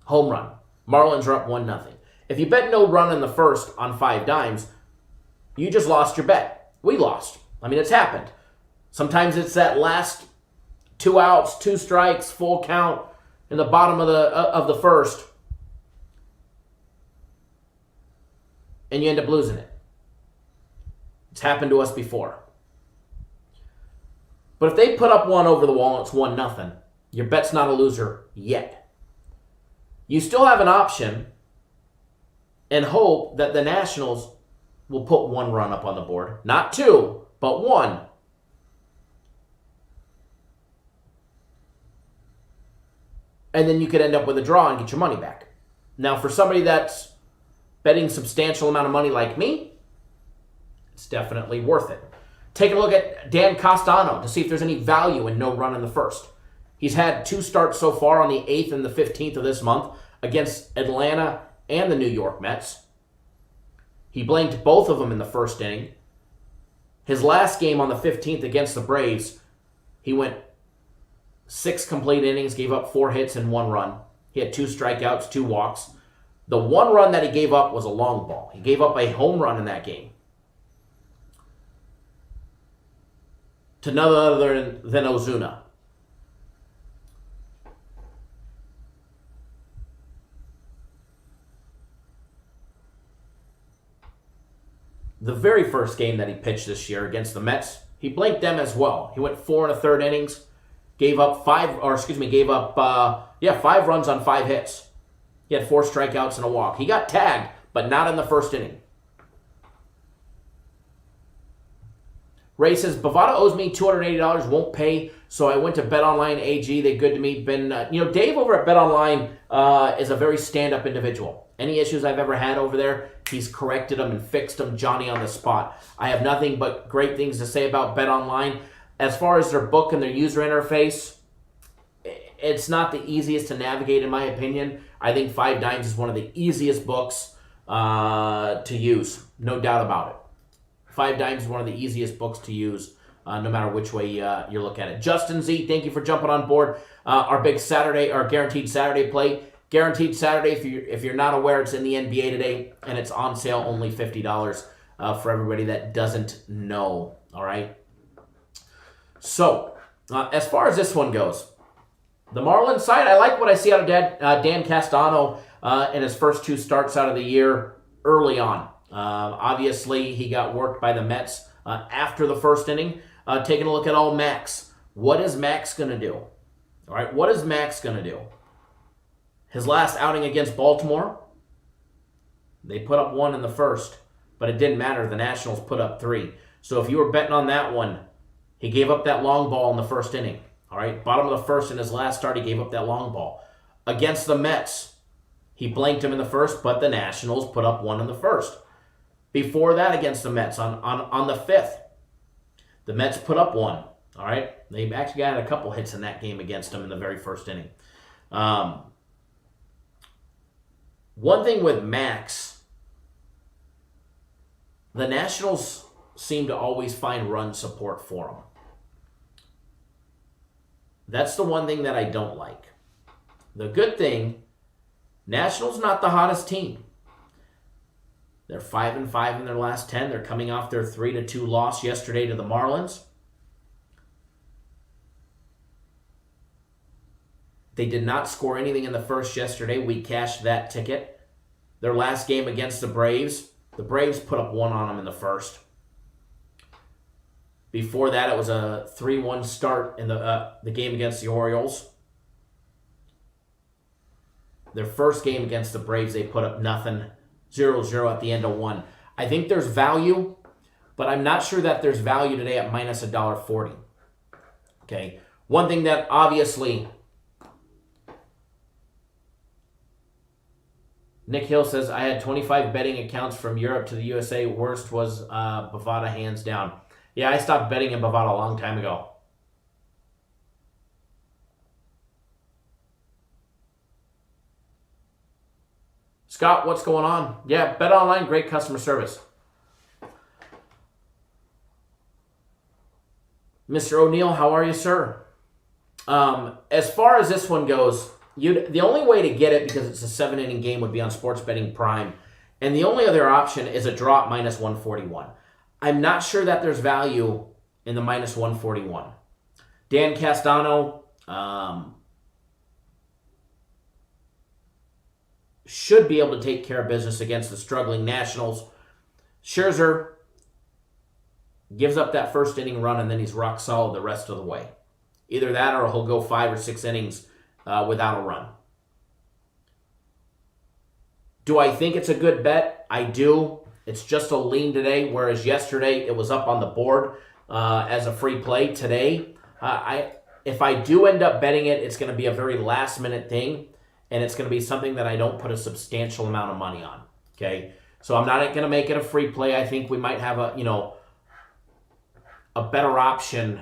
Home run. Marlins are up 1-0. If you bet no run in the first on 5 dimes, you just lost your bet. We lost. I mean, it's happened. Sometimes it's that last 2 outs, 2 strikes, full count in the bottom of the first, and you end up losing it. It's happened to us before. But if they put up one over the wall and it's 1-0, your bet's not a loser yet. You still have an option and hope that the Nationals will put 1 run up on the board. Not 2, but 1. And then you could end up with a draw and get your money back. Now, for somebody that's betting substantial amount of money like me, it's definitely worth it. Take a look at Dan Castano to see if there's any value in no run in the first. He's had 2 starts so far on the 8th and the 15th of this month against Atlanta and the New York Mets. He blanked both of them in the first inning. His last game on the 15th against the Braves, he went 6 complete innings, gave up 4 hits and 1 run. He had 2 strikeouts, 2 walks. The 1 run that he gave up was a long ball. He gave up a home run in that game to none other than Ozuna. The very first game that he pitched this year against the Mets, he blanked them as well. He went 4 1/3 innings, gave up 5 runs on 5 hits. He had 4 strikeouts and a walk. He got tagged, but not in the first inning. Ray says, Bovada owes me $280, won't pay, so I went to BetOnline AG. They good to me. Dave over at BetOnline is a very stand-up individual. Any issues I've ever had over there, he's corrected them and fixed them, Johnny on the spot. I have nothing but great things to say about BetOnline. As far as their book and their user interface, it's not the easiest to navigate, in my opinion. I think 5 Dimes is one of the easiest books to use, no doubt about it. 5 Dimes is one of the easiest books to use, no matter which way you look at it. Justin Z, thank you for jumping on board. Our big Saturday, our guaranteed Saturday play. Guaranteed Saturday, if you're not aware, it's in the NBA today, and it's on sale only $50 for everybody that doesn't know. All right. So, as far as this one goes, the Marlins side, I like what I see out of Dan Castano in his first 2 starts out of the year early on. Obviously, he got worked by the Mets after the first inning. Taking a look at all Max. What is Max going to do? All right, what is Max going to do? His last outing against Baltimore, they put up 1 in the first, but it didn't matter. The Nationals put up 3. So if you were betting on that one, he gave up that long ball in the first inning. All right, bottom of the first in his last start, he gave up that long ball. Against the Mets, he blanked him in the first, but the Nationals put up 1 in the first. Before that, against the Mets on the 5th, the Mets put up 1. All right, they actually got a couple hits in that game against him in the very first inning. One thing with Max, the Nationals seem to always find run support for him. That's the one thing that I don't like. The good thing, Nationals not the hottest team. They're 5-5 in their last 10. They're coming off their 3-2 loss yesterday to the Marlins. They did not score anything in the first yesterday. We cashed that ticket. Their last game against the Braves put up 1 on them in the first. Before that, it was a 3-1 start in the game against the Orioles. Their first game against the Braves, they put up nothing, 0-0 at the end of 1. I think there's value, but I'm not sure that there's value today at minus $1.40. Okay, one thing that obviously, Nick Hill says, I had 25 betting accounts from Europe to the USA. Worst was Bovada, hands down. Yeah, I stopped betting in Bovada a long time ago. Scott, what's going on? Yeah, BetOnline, great customer service. Mr. O'Neill, how are you, sir? As far as this one goes, the only way to get it, because it's a 7-inning game, would be on Sports Betting Prime. And the only other option is a draw at minus 141. I'm not sure that there's value in the minus 141. Dan Castano should be able to take care of business against the struggling Nationals. Scherzer gives up that first inning run, and then he's rock solid the rest of the way. Either that or he'll go 5 or 6 innings without a run. Do I think it's a good bet? I do. It's just a lean today, whereas yesterday it was up on the board as a free play. Today, if I do end up betting it, it's going to be a very last-minute thing, and it's going to be something that I don't put a substantial amount of money on. Okay, so I'm not going to make it a free play. I think we might have a better option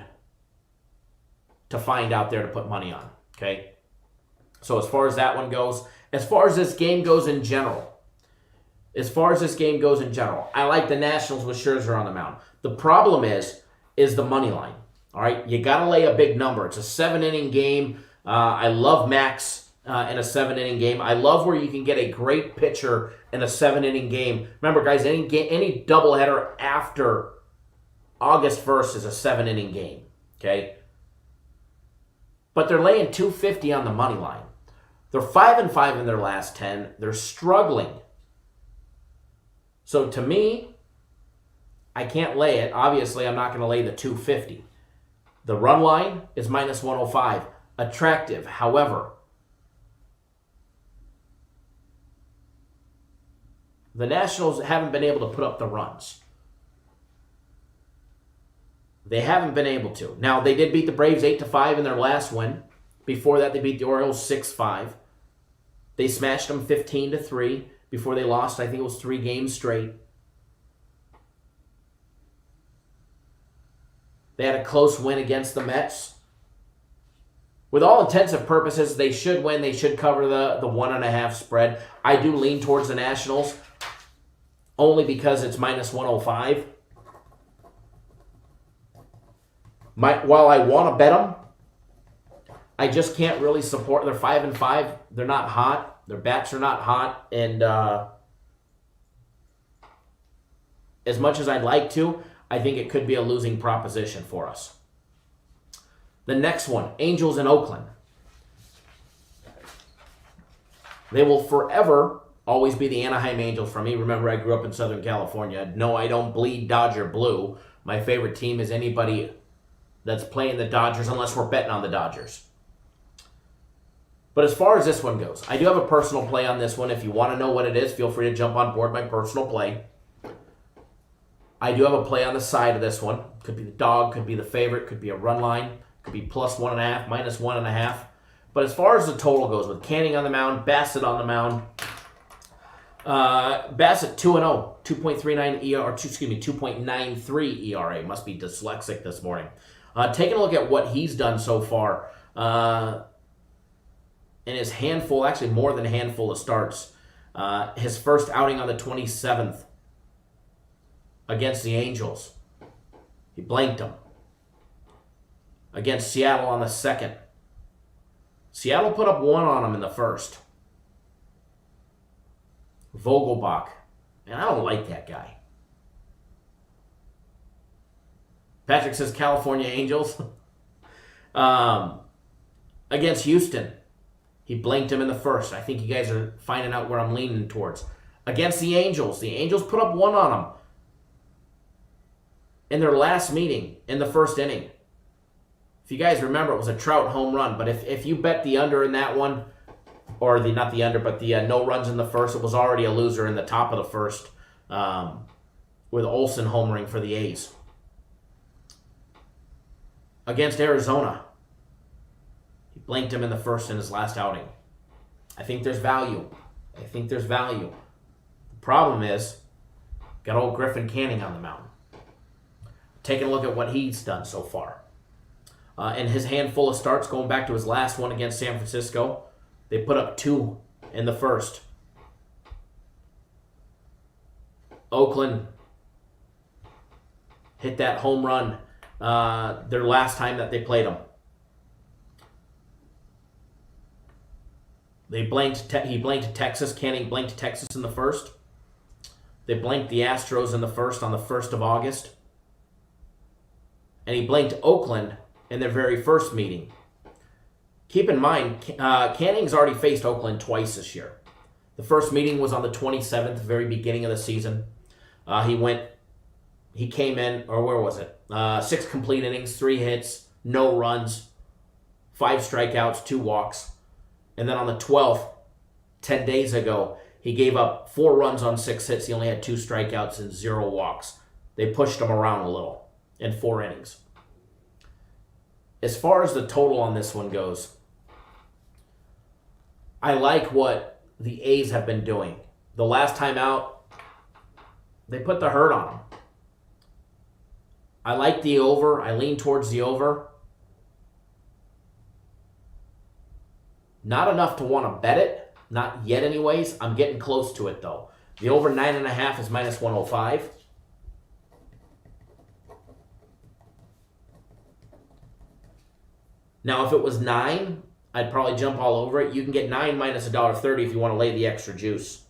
to find out there to put money on. Okay, so as far as that one goes, as far as this game goes in general, I like the Nationals with Scherzer on the mound. The problem is the money line. All right, you got to lay a big number. It's a 7-inning game. I love Max in a 7-inning game. I love where you can get a great pitcher in a 7-inning game. Remember, guys, any doubleheader after August 1st is a 7-inning game. Okay, but they're laying 250 on the money line. They're 5-5 in their last 10. They're struggling. So to me, I can't lay it. Obviously, I'm not going to lay the 250. The run line is minus 105. Attractive. However, the Nationals haven't been able to put up the runs. They haven't been able to. Now, they did beat the Braves 8-5 in their last win. Before that, they beat the Orioles 6-5. They smashed them 15-3 before they lost, I think it was 3 games straight. They had a close win against the Mets. With all intents and purposes, they should win. They should cover the 1.5 spread. I do lean towards the Nationals, only because it's minus 105. While I want to bet them, I just can't really support. They're 5-5. They're not hot. Their bats are not hot. And as much as I'd like to, I think it could be a losing proposition for us. The next one, Angels in Oakland. They will forever always be the Anaheim Angels for me. Remember, I grew up in Southern California. No, I don't bleed Dodger blue. My favorite team is anybody that's playing the Dodgers, unless we're betting on the Dodgers. But as far as this one goes, I do have a personal play on this one. If you want to know what it is, feel free to jump on board my personal play. I do have a play on the side of this one. Could be the dog, could be the favorite, could be a run line, could be plus 1.5, minus 1.5. But as far as the total goes, with Canning on the mound, Bassett on the mound, Bassett 2-0, 2.39 ERA, or 2.93 ERA. Must be dyslexic this morning. Taking a look at what he's done so far in his handful, actually more than a handful of starts. His first outing on the 27th against the Angels. He blanked them. Against Seattle on the 2nd. Seattle put up 1 on him in the first. Vogelbach. Man, I don't like that guy. Patrick says California Angels. Against Houston. He blanked him in the first. I think you guys are finding out where I'm leaning towards. Against the Angels put up 1 on him in their last meeting in the first inning. If you guys remember, it was a Trout home run. But if you bet the under in that one, or not the under, but the no runs in the first, it was already a loser in the top of the first with Olsen homering for the A's. Against Arizona, he blanked him in the first in his last outing. I think there's value. The problem is, got old Griffin Canning on the mound. Taking a look at what he's done so far. In his handful of starts, going back to his last one against San Francisco, they put up 2 in the first. Oakland hit that home run their last time that they played them. He blanked Texas. Canning blanked Texas in the first. They blanked the Astros in the first on the 1st of August. And he blanked Oakland in their very first meeting. Keep in mind, Canning's already faced Oakland twice this year. The first meeting was on the 27th, very beginning of the season. He came in, or where was it? 6 complete innings, 3 hits, no runs, 5 strikeouts, 2 walks. And then on the 12th, 10 days ago, he gave up 4 runs on 6 hits. He only had 2 strikeouts and 0 walks. They pushed him around a little in 4 innings. As far as the total on this one goes, I like what the A's have been doing. The last time out, they put the hurt on him. I like the over. I lean towards the over. Not enough to want to bet it. Not yet anyways. I'm getting close to it though. The over 9.5 is minus 105. Now if it was 9, I'd probably jump all over it. You can get 9 minus $1.30 if you want to lay the extra juice.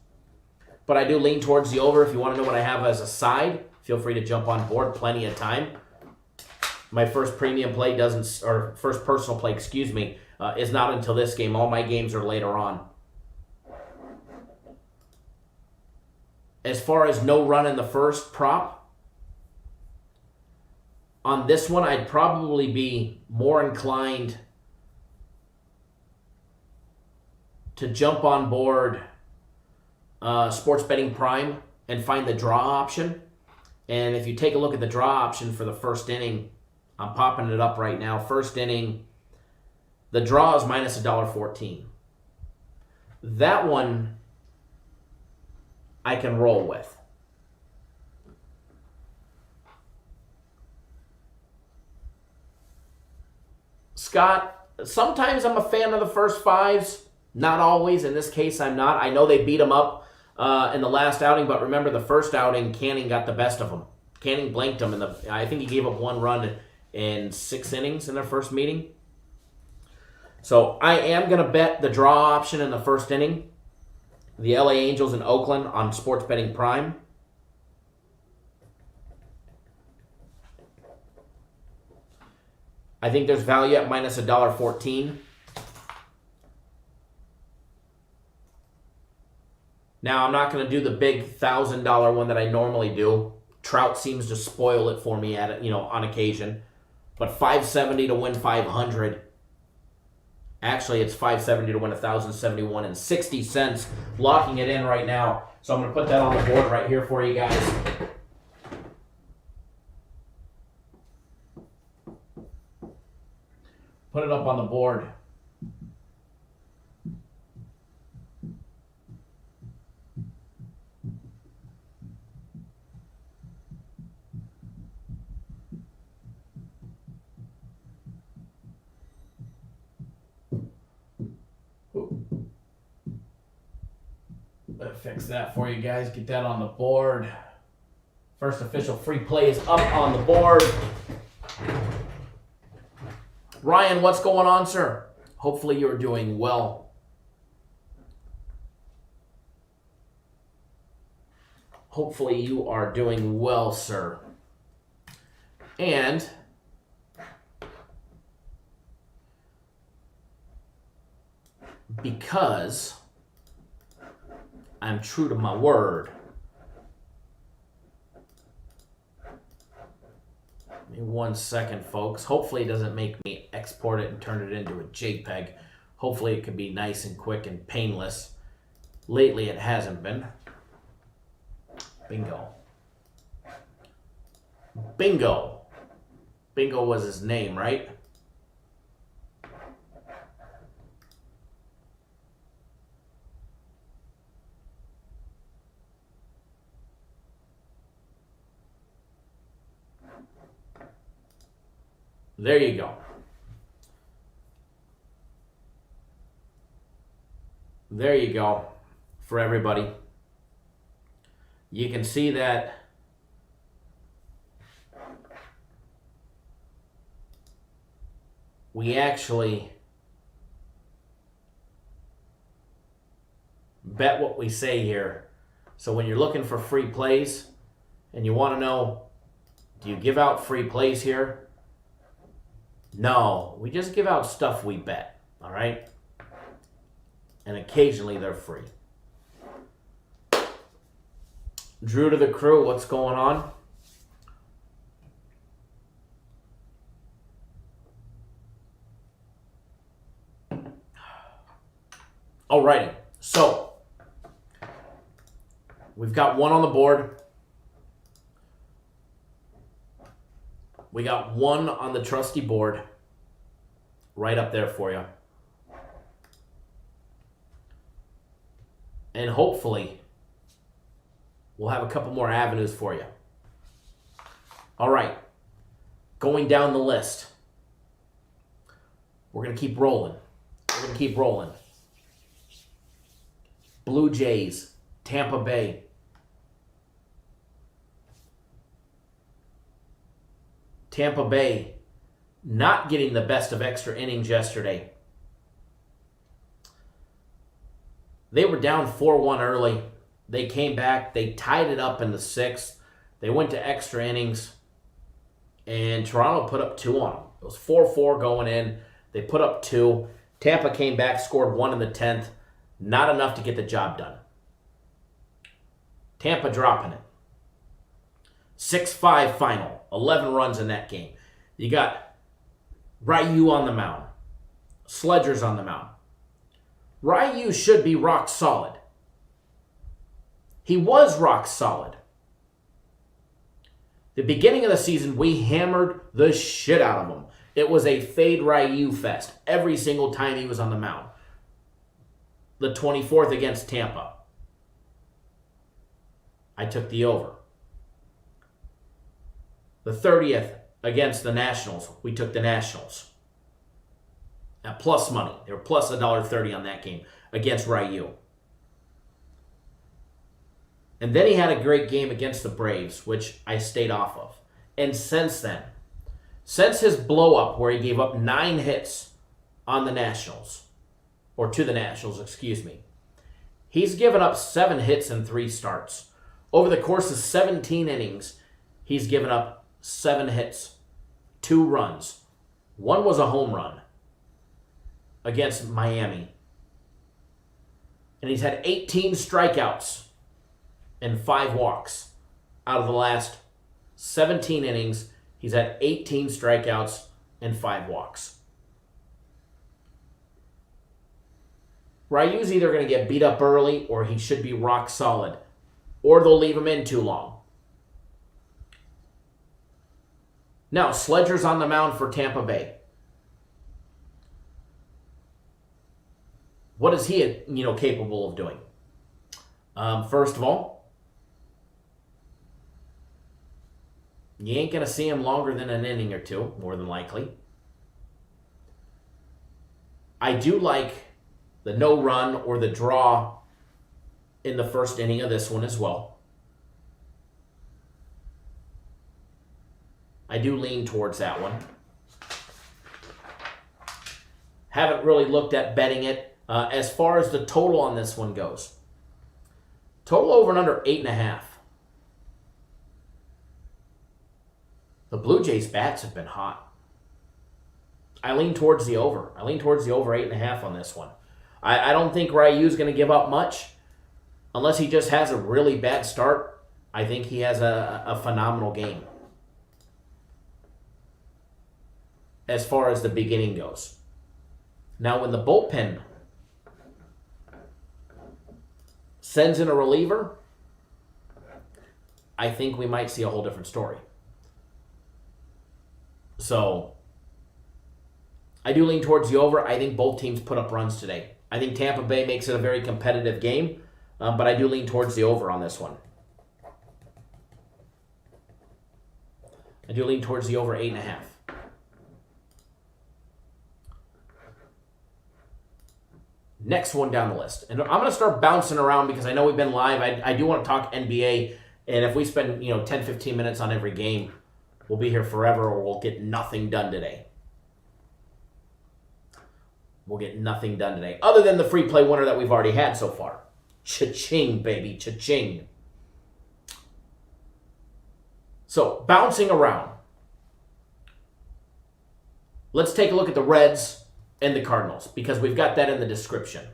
But I do lean towards the over. If you want to know what I have as a side, feel free to jump on board. Plenty of time. My first premium play first personal play, is not until this game. All my games are later on. As far as no run in the first prop, on this one, I'd probably be more inclined to jump on board Sports Betting Prime and find the draw option. And if you take a look at the draw option for the first inning, I'm popping it up right now. First inning, the draw is minus $1.14. That one I can roll with. Scott, sometimes I'm a fan of the first 5s. Not always. In this case, I'm not. I know they beat them up in the last outing, but remember the first outing, Canning got the best of them. Canning blanked them. I think he gave up 1 run in 6 innings in their first meeting. So I am going to bet the draw option in the first inning. The LA Angels in Oakland on Sports Betting Prime. I think there's value at minus $1.14. Now, I'm not going to do the big $1,000 one that I normally do. Trout seems to spoil it for me on occasion. But $570 to win 500. Actually, it's $570 to win 1,071 and 60 cents. Locking it in right now. So I'm going to put that on the board right here for you guys. Put it up on the board. Better fix that for you guys. Get that on the board. First official free play is up on the board. Ryan, what's going on, sir? Hopefully you're doing well. Hopefully you are doing well, sir. And because I'm true to my word, give me 1 second, folks. Hopefully it doesn't make me export it and turn it into a JPEG. Hopefully it can be nice and quick and painless. Lately it hasn't been. Bingo. Bingo. Bingo was his name, right? There you go. There you go for everybody. You can see that we actually bet what we say here. So when you're looking for free plays and you want to know, do you give out free plays here? No, we just give out stuff we bet, all right? And occasionally they're free. Drew to the crew, what's going on? Alrighty, so we've got one on the board. We got one on the trusty board right up there for you. And hopefully, we'll have a couple more avenues for you. All right, going down the list. We're going to keep rolling. Blue Jays, Tampa Bay. Tampa Bay not getting the best of extra innings yesterday. They were down 4-1 early. They came back. They tied it up in the sixth. They went to extra innings. And Toronto put up 2 on them. It was 4-4 going in. They put up 2. Tampa came back, scored 1 in the 10th. Not enough to get the job done. Tampa dropping it. 6-5 final. 11 runs in that game. You got Ryu on the mound. Sledger's on the mound. Ryu should be rock solid. He was rock solid. The beginning of the season, we hammered the shit out of him. It was a fade Ryu fest every single time he was on the mound. The 24th against Tampa, I took the over. The 30th against the Nationals, we took the Nationals. At plus money. They were plus $1.30 on that game against Ryu. And then he had a great game against the Braves, which I stayed off of. And since then, since his blow-up where he gave up 9 hits on the Nationals, or to the Nationals, excuse me, he's given up 7 hits in 3 starts. Over the course of 17 innings, he's given up 7 hits, 2 runs. 1 was a home run against Miami. And he's had 18 strikeouts and 5 walks. Out of the last 17 innings, he's had 18 strikeouts and 5 walks. Ryu's either going to get beat up early or he should be rock solid. Or they'll leave him in too long. Now, Sledger's on the mound for Tampa Bay. What is he, capable of doing? First of all, you ain't going to see him longer than an inning or 2, more than likely. I do like the no run or the draw in the first inning of this one as well. I do lean towards that one. Haven't really looked at betting it. As far as the total on this one goes, total over and under 8.5. The Blue Jays bats have been hot. I lean towards the over. I lean towards the over 8.5 on this one. I don't think Ryu's going to give up much unless he just has a really bad start. I think he has a phenomenal game as far as the beginning goes. Now, when the bullpen sends in a reliever, I think we might see a whole different story. So, I do lean towards the over. I think both teams put up runs today. I think Tampa Bay makes it a very competitive game, but I do lean towards the over on this one. I do lean towards the over 8.5. Next one down the list. And I'm going to start bouncing around because I know we've been live. I do want to talk NBA. And if we spend 10, 15 minutes on every game, we'll be here forever or we'll get nothing done today. We'll get nothing done today, other than the free play winner that we've already had so far. Cha-ching, baby, cha-ching. So, bouncing around. Let's take a look at the Reds and the Cardinals, because we've got that in the description.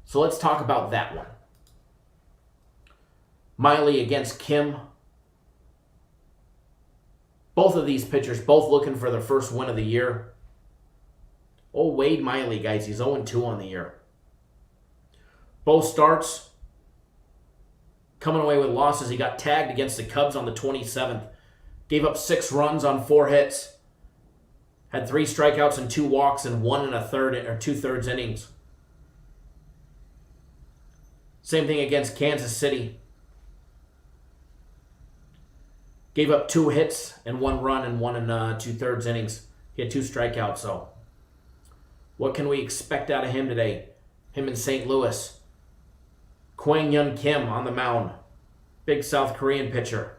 So let's talk about that one. Miley against Kim. Both of these pitchers, both looking for their first win of the year. Oh, Wade Miley, guys, he's 0-2 on the year. Both starts coming away with losses. He got tagged against the Cubs on the 27th. Gave up 6 runs on 4 hits. Had 3 strikeouts and 2 walks and 1 1/3 or 2/3 innings. Same thing against Kansas City. Gave up 2 hits and 1 run and 1 2/3 innings. He had 2 strikeouts, so what can we expect out of him today? Him in St. Louis. Kwang Yun Kim on the mound. Big South Korean pitcher.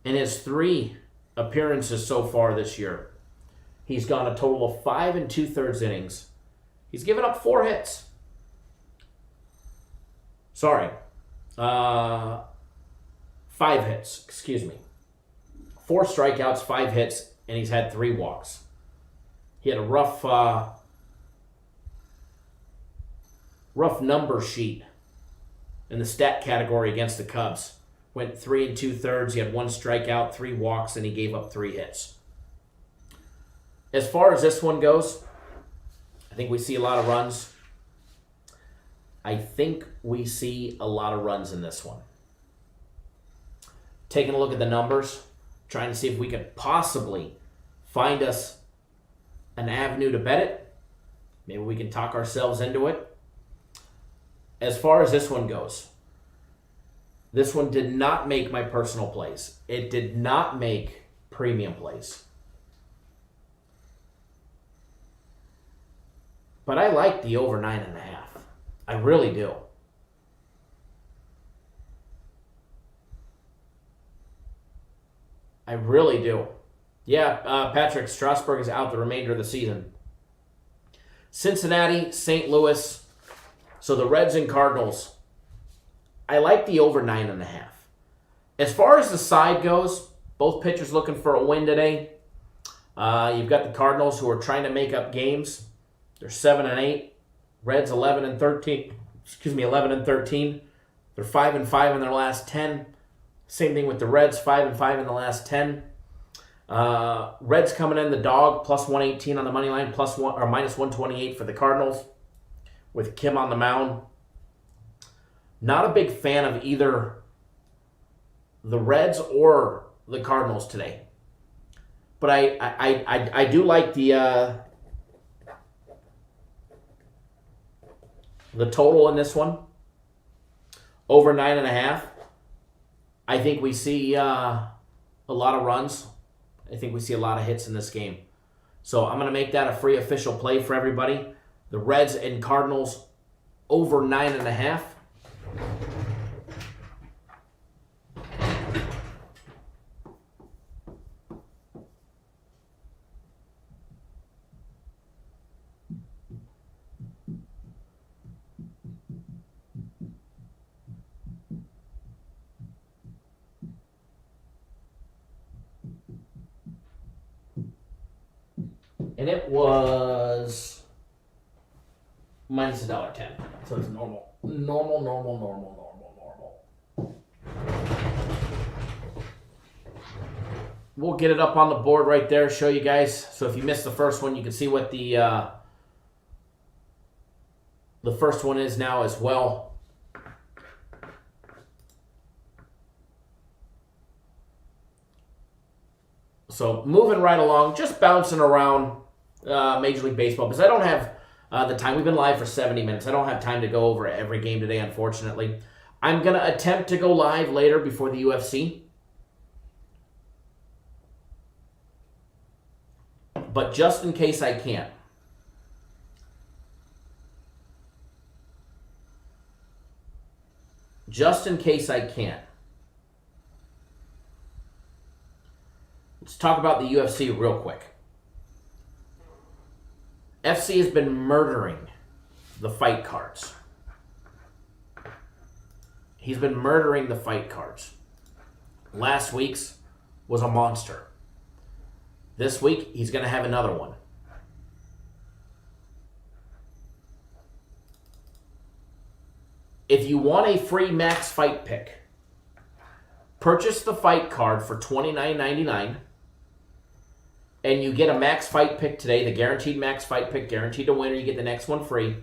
In his 3 appearances so far this year, he's gone a total of 5 2/3 innings. He's given up 4 hits. Sorry. 5 hits, excuse me. 4 strikeouts, 5 hits, and he's had 3 walks. He had a rough number sheet in the stat category against the Cubs. Went 3 2/3. He had 1 strikeout, 3 walks, and he gave up 3 hits. As far as this one goes, I think we see a lot of runs. I think we see a lot of runs in this one. Taking a look at the numbers, trying to see if we could possibly find us an avenue to bet it. Maybe we can talk ourselves into it. As far as this one goes, this one did not make my personal plays. It did not make premium plays. But I like the over 9.5. I really do. I really do. Yeah, Patrick Strasburg is out the remainder of the season. Cincinnati, St. Louis. So the Reds and Cardinals. I like the over 9.5. As far as the side goes, both pitchers looking for a win today. You've got the Cardinals who are trying to make up games. They're 7-8. Reds 11-13. 11-13. They're 5-5 in their last 10. Same thing with the Reds, 5-5 in the last 10. Reds coming in the dog, plus 118 on the money line, minus 128 for the Cardinals, with Kim on the mound. Not a big fan of either the Reds or the Cardinals today, but I do like the total in this one, over 9.5. I think we see a lot of runs. I think we see a lot of hits in this game. So I'm going to make that a free official play for everybody. The Reds and Cardinals over 9.5. And it was minus $1.10. So it's normal. Normal. We'll get it up on the board right there, show you guys. So if you missed the first one, you can see what the first one is now as well. So moving right along, just bouncing around Major League Baseball, because I don't have the time. We've been live for 70 minutes. I don't have time to go over every game today, unfortunately. I'm going to attempt to go live later before the UFC. But just in case I can't, Let's talk about the UFC real quick. FC has been murdering the fight cards. He's been murdering the fight cards. Last week's was a monster. This week, he's going to have another one. If you want a free max fight pick, purchase the fight card for $29.99, and you get a max fight pick today, the guaranteed max fight pick, guaranteed to win, or you get the next one free.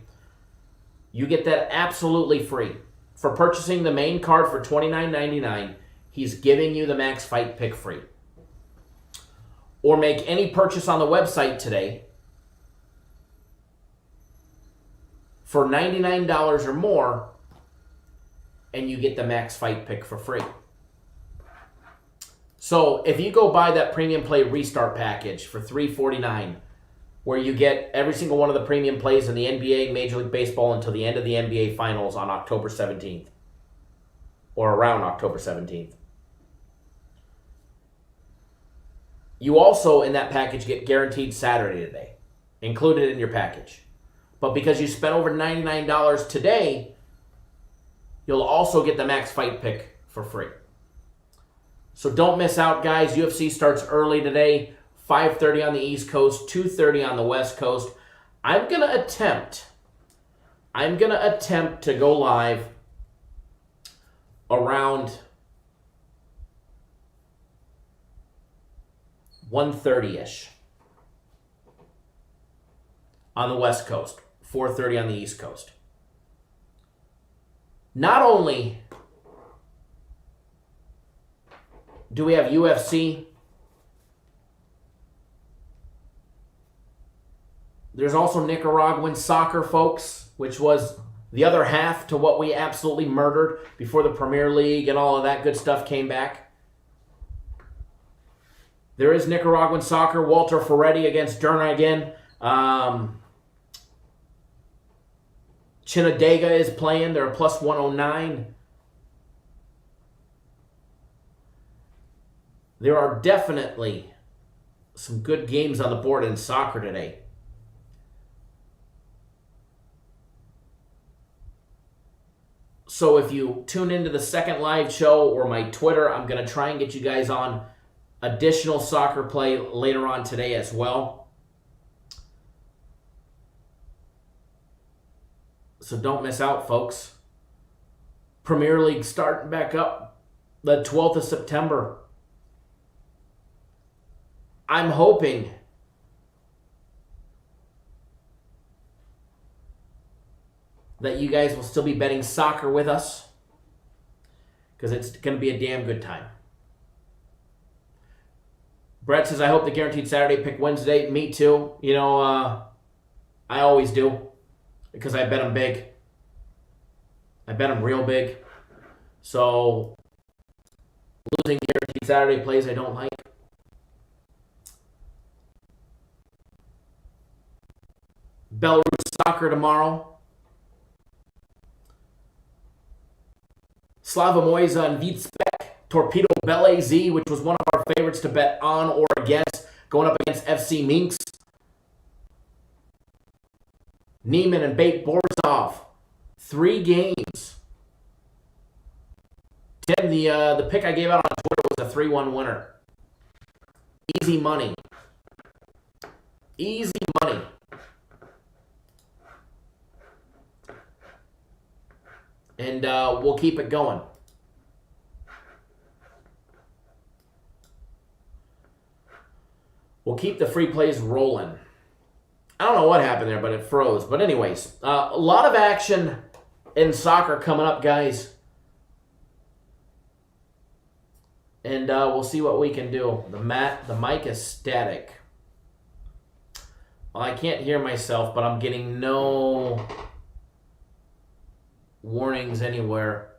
You get that absolutely free. For purchasing the main card for $29.99, he's giving you the max fight pick free. Or make any purchase on the website today for $99 or more, and you get the max fight pick for free. So if you go buy that premium play restart package for $349, where you get every single one of the premium plays in the NBA, Major League Baseball until the end of the NBA Finals on October 17th, or around October 17th. You also, in that package, get guaranteed Saturday today, included in your package. But because you spent over $99 today, you'll also get the max fight pick for free. So don't miss out, guys. UFC starts early today, 5:30 on the East Coast, 2:30 on the West Coast. I'm going to attempt to go live around 1:30-ish on the West Coast, 4:30 on the East Coast. Not only do we have UFC, there's also Nicaraguan soccer, folks, which was the other half to what we absolutely murdered before the Premier League and all of that good stuff came back. There is Nicaraguan soccer. Walter Ferretti against Derna again. Chinadega is playing. They're a plus 109. There are definitely some good games on the board in soccer today. So if you tune into the second live show or my Twitter, I'm going to try and get you guys on additional soccer play later on today as well. So don't miss out, folks. Premier League starting back up the 12th of September. I'm hoping that you guys will still be betting soccer with us, because it's going to be a damn good time. Brett says, I hope the guaranteed Saturday pick Wednesday. Me too. You know, I always do, because I bet them big. I bet them real big. So, losing guaranteed Saturday plays I don't like. Belarus soccer tomorrow. Slavomoisa and Vitspek. Torpedo Bele Z, which was one of our favorites to bet on or against, going up against FC Minsk. Neiman and Bate Borzov. 3 games. Tim, the pick I gave out on Twitter was a 3-1 winner. Easy money. Easy money. And we'll keep it going. We'll keep the free plays rolling. I don't know what happened there, but it froze. But anyways, a lot of action in soccer coming up, guys. And we'll see what we can do. The mic is static. Well, I can't hear myself, but I'm getting no warnings anywhere.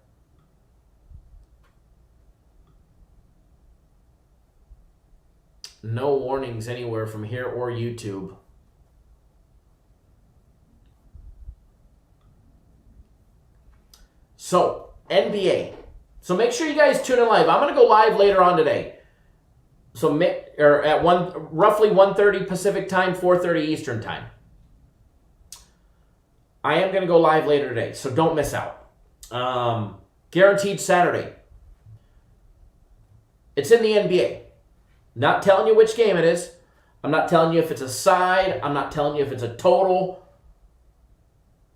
No warnings anywhere from here or YouTube. So, NBA. So make sure you guys tune in live. I'm going to go live later on today. So at roughly 1:30 Pacific time, 4:30 Eastern time. I am going to go live later today, so don't miss out. Guaranteed Saturday. It's in the NBA. Not telling you which game it is. I'm not telling you if it's a side. I'm not telling you if it's a total.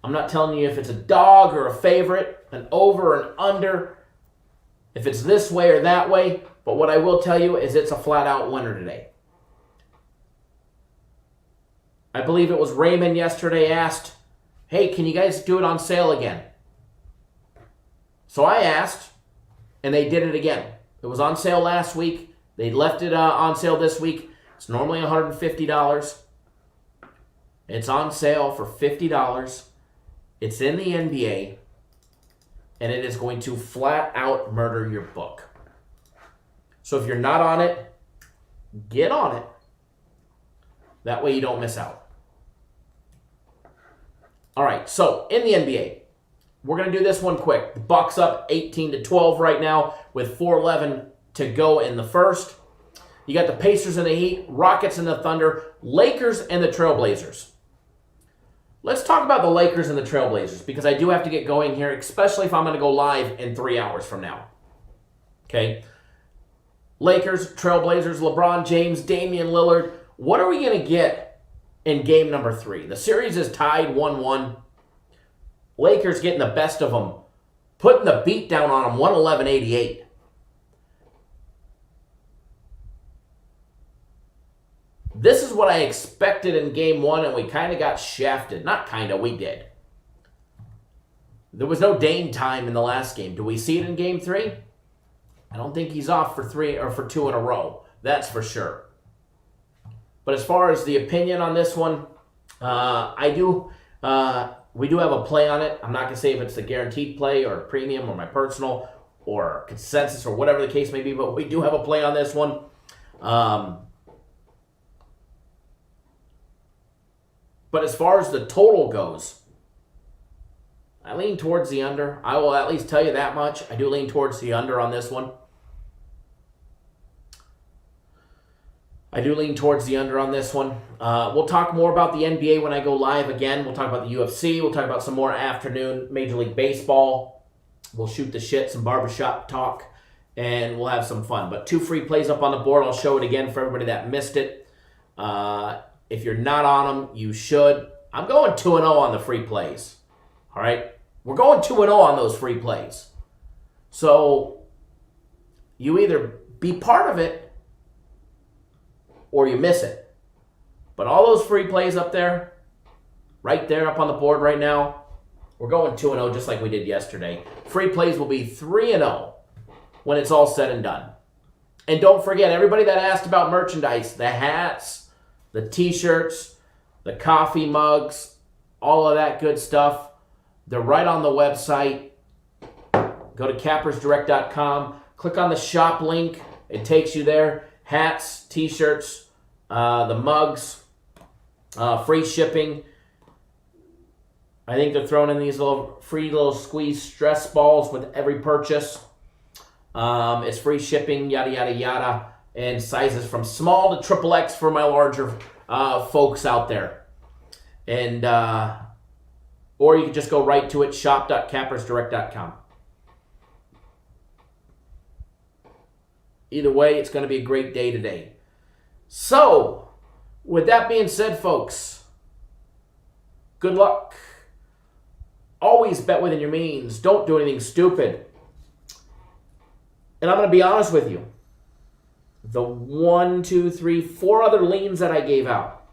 I'm not telling you if it's a dog or a favorite, an over or an under, if it's this way or that way. But what I will tell you is it's a flat-out winner today. I believe it was Raymond yesterday asked, hey, can you guys do it on sale again? So I asked, and they did it again. It was on sale last week. They left it on sale this week. It's normally $150. It's on sale for $50. It's in the NBA, and it is going to flat out murder your book. So if you're not on it, get on it. That way you don't miss out. All right, so in the NBA, we're going to do this one quick. The Bucks up 18-12 right now with 4:11 to go in the first. You got the Pacers and the Heat, Rockets and the Thunder, Lakers and the Trailblazers. Let's talk about the Lakers and the Trailblazers because I do have to get going here, especially if I'm going to go live in 3 hours from now. Okay? Lakers, Trailblazers, LeBron James, Damian Lillard. What are we going to get in game number 3? The series is tied 1-1. Lakers getting the best of them, putting the beat down on them, 111-88. This is what I expected in game 1, and we kind of got shafted. Not kind of, we did. There was no Dame time in the last game. Do we see it in game 3? I don't think he's off for 3 or for 2 in a row. That's for sure. But as far as the opinion on this one, we do have a play on it. I'm not going to say if it's a guaranteed play or a premium or my personal or consensus or whatever the case may be, but we do have a play on this one. But as far as the total goes, I lean towards the under. I will at least tell you that much. I do lean towards the under on this one. We'll talk more about the NBA when I go live again. We'll talk about the UFC. We'll talk about some more afternoon Major League Baseball. We'll shoot the shit, some barbershop talk, and we'll have some fun. But 2 free plays up on the board. I'll show it again for everybody that missed it. If you're not on them, you should. I'm going 2-0 on the free plays. All right? We're going 2-0 on those free plays. So you either be part of it or you miss it. But all those free plays up there, right there up on the board right now, we're going 2-0 just like we did yesterday. Free plays will be 3-0 when it's all said and done. And don't forget, everybody that asked about merchandise, the hats, the t-shirts, the coffee mugs, all of that good stuff, they're right on the website. Go to cappersdirect.com, click on the shop link. It takes you there. Hats, t-shirts, the mugs, free shipping. I think they're throwing in these free little squeeze stress balls with every purchase. It's free shipping, yada, yada, yada. And sizes from small to XXX for my larger folks out there. And or you can just go right to it, shop.cappersdirect.com. Either way, it's going to be a great day today. So, with that being said, folks, good luck. Always bet within your means. Don't do anything stupid. And I'm going to be honest with you. The 1, 2, 3, 4 other leans that I gave out,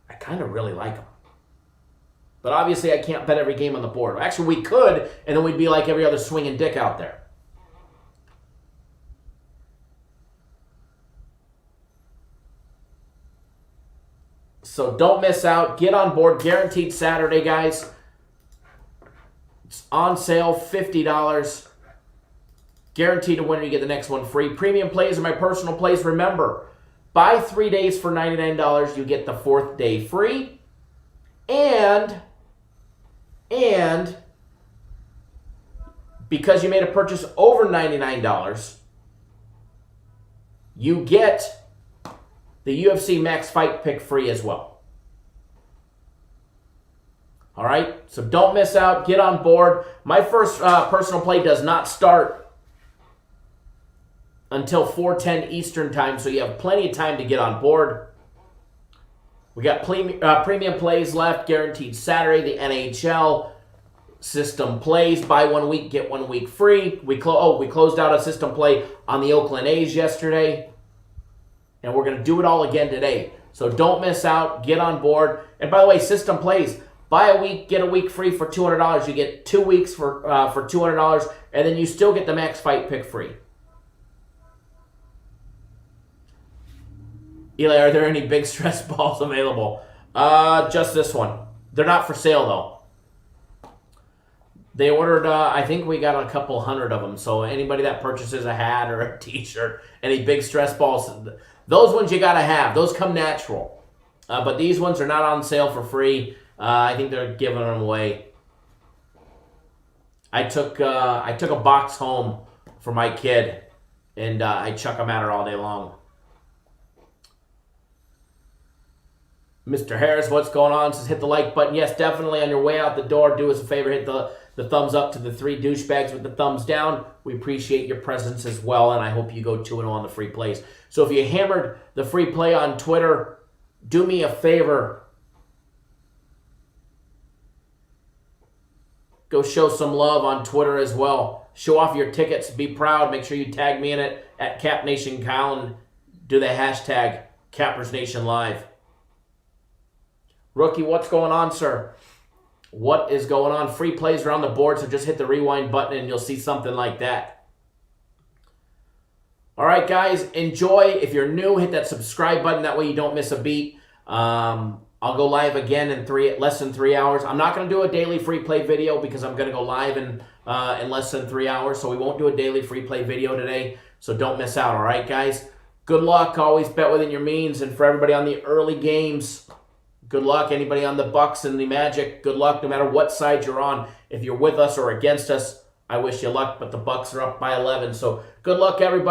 I kind of really like them. But obviously I can't bet every game on the board. Actually, we could, and then we'd be like every other swinging dick out there. So don't miss out. Get on board. Guaranteed Saturday, guys. It's on sale, $50. Guaranteed a winner, you get the next one free. Premium plays are my personal plays. Remember, buy 3 days for $99, you get the 4th day free. And because you made a purchase over $99, you get the UFC Max Fight Pick free as well. All right? So don't miss out. Get on board. My first personal play does not start until 4:10 Eastern time, so you have plenty of time to get on board. We got premium plays left, guaranteed Saturday, the NHL system plays, buy 1 week, get 1 week free. We closed out a system play on the Oakland A's yesterday, and we're going to do it all again today. So don't miss out, get on board. And by the way, system plays, buy a week, get a week free for $200. You get 2 weeks for $200, and then you still get the Max Fight Pick free. Eli, are there any big stress balls available? Just this one. They're not for sale, though. They ordered, I think we got a couple hundred of them. So anybody that purchases a hat or a t-shirt, any big stress balls, those ones you got to have. Those come natural. But these ones are not on sale for free. I think they're giving them away. I took a box home for my kid, and I chuck them at her all day long. Mr. Harris, what's going on? Says hit the like button. Yes, definitely on your way out the door. Do us a favor, hit the thumbs up to the 3 douchebags with the thumbs down. We appreciate your presence as well, and I hope you go 2-0 on the free plays. So if you hammered the free play on Twitter, do me a favor. Go show some love on Twitter as well. Show off your tickets. Be proud. Make sure you tag me in it at CapNationKyle and do the hashtag CappersNationLive. Rookie, what's going on, sir? What is going on? Free plays are on the board, so just hit the rewind button and you'll see something like that. All right, guys, enjoy. If you're new, hit that subscribe button. That way you don't miss a beat. I'll go live again in less than 3 hours. I'm not going to do a daily free play video because I'm going to go live in less than 3 hours, so we won't do a daily free play video today, so don't miss out, all right, guys? Good luck. Always bet within your means, and for everybody on the early games, good luck. Anybody on the Bucks and the Magic, good luck no matter what side you're on. If you're with us or against us, I wish you luck, but the Bucks are up by 11. So good luck, everybody.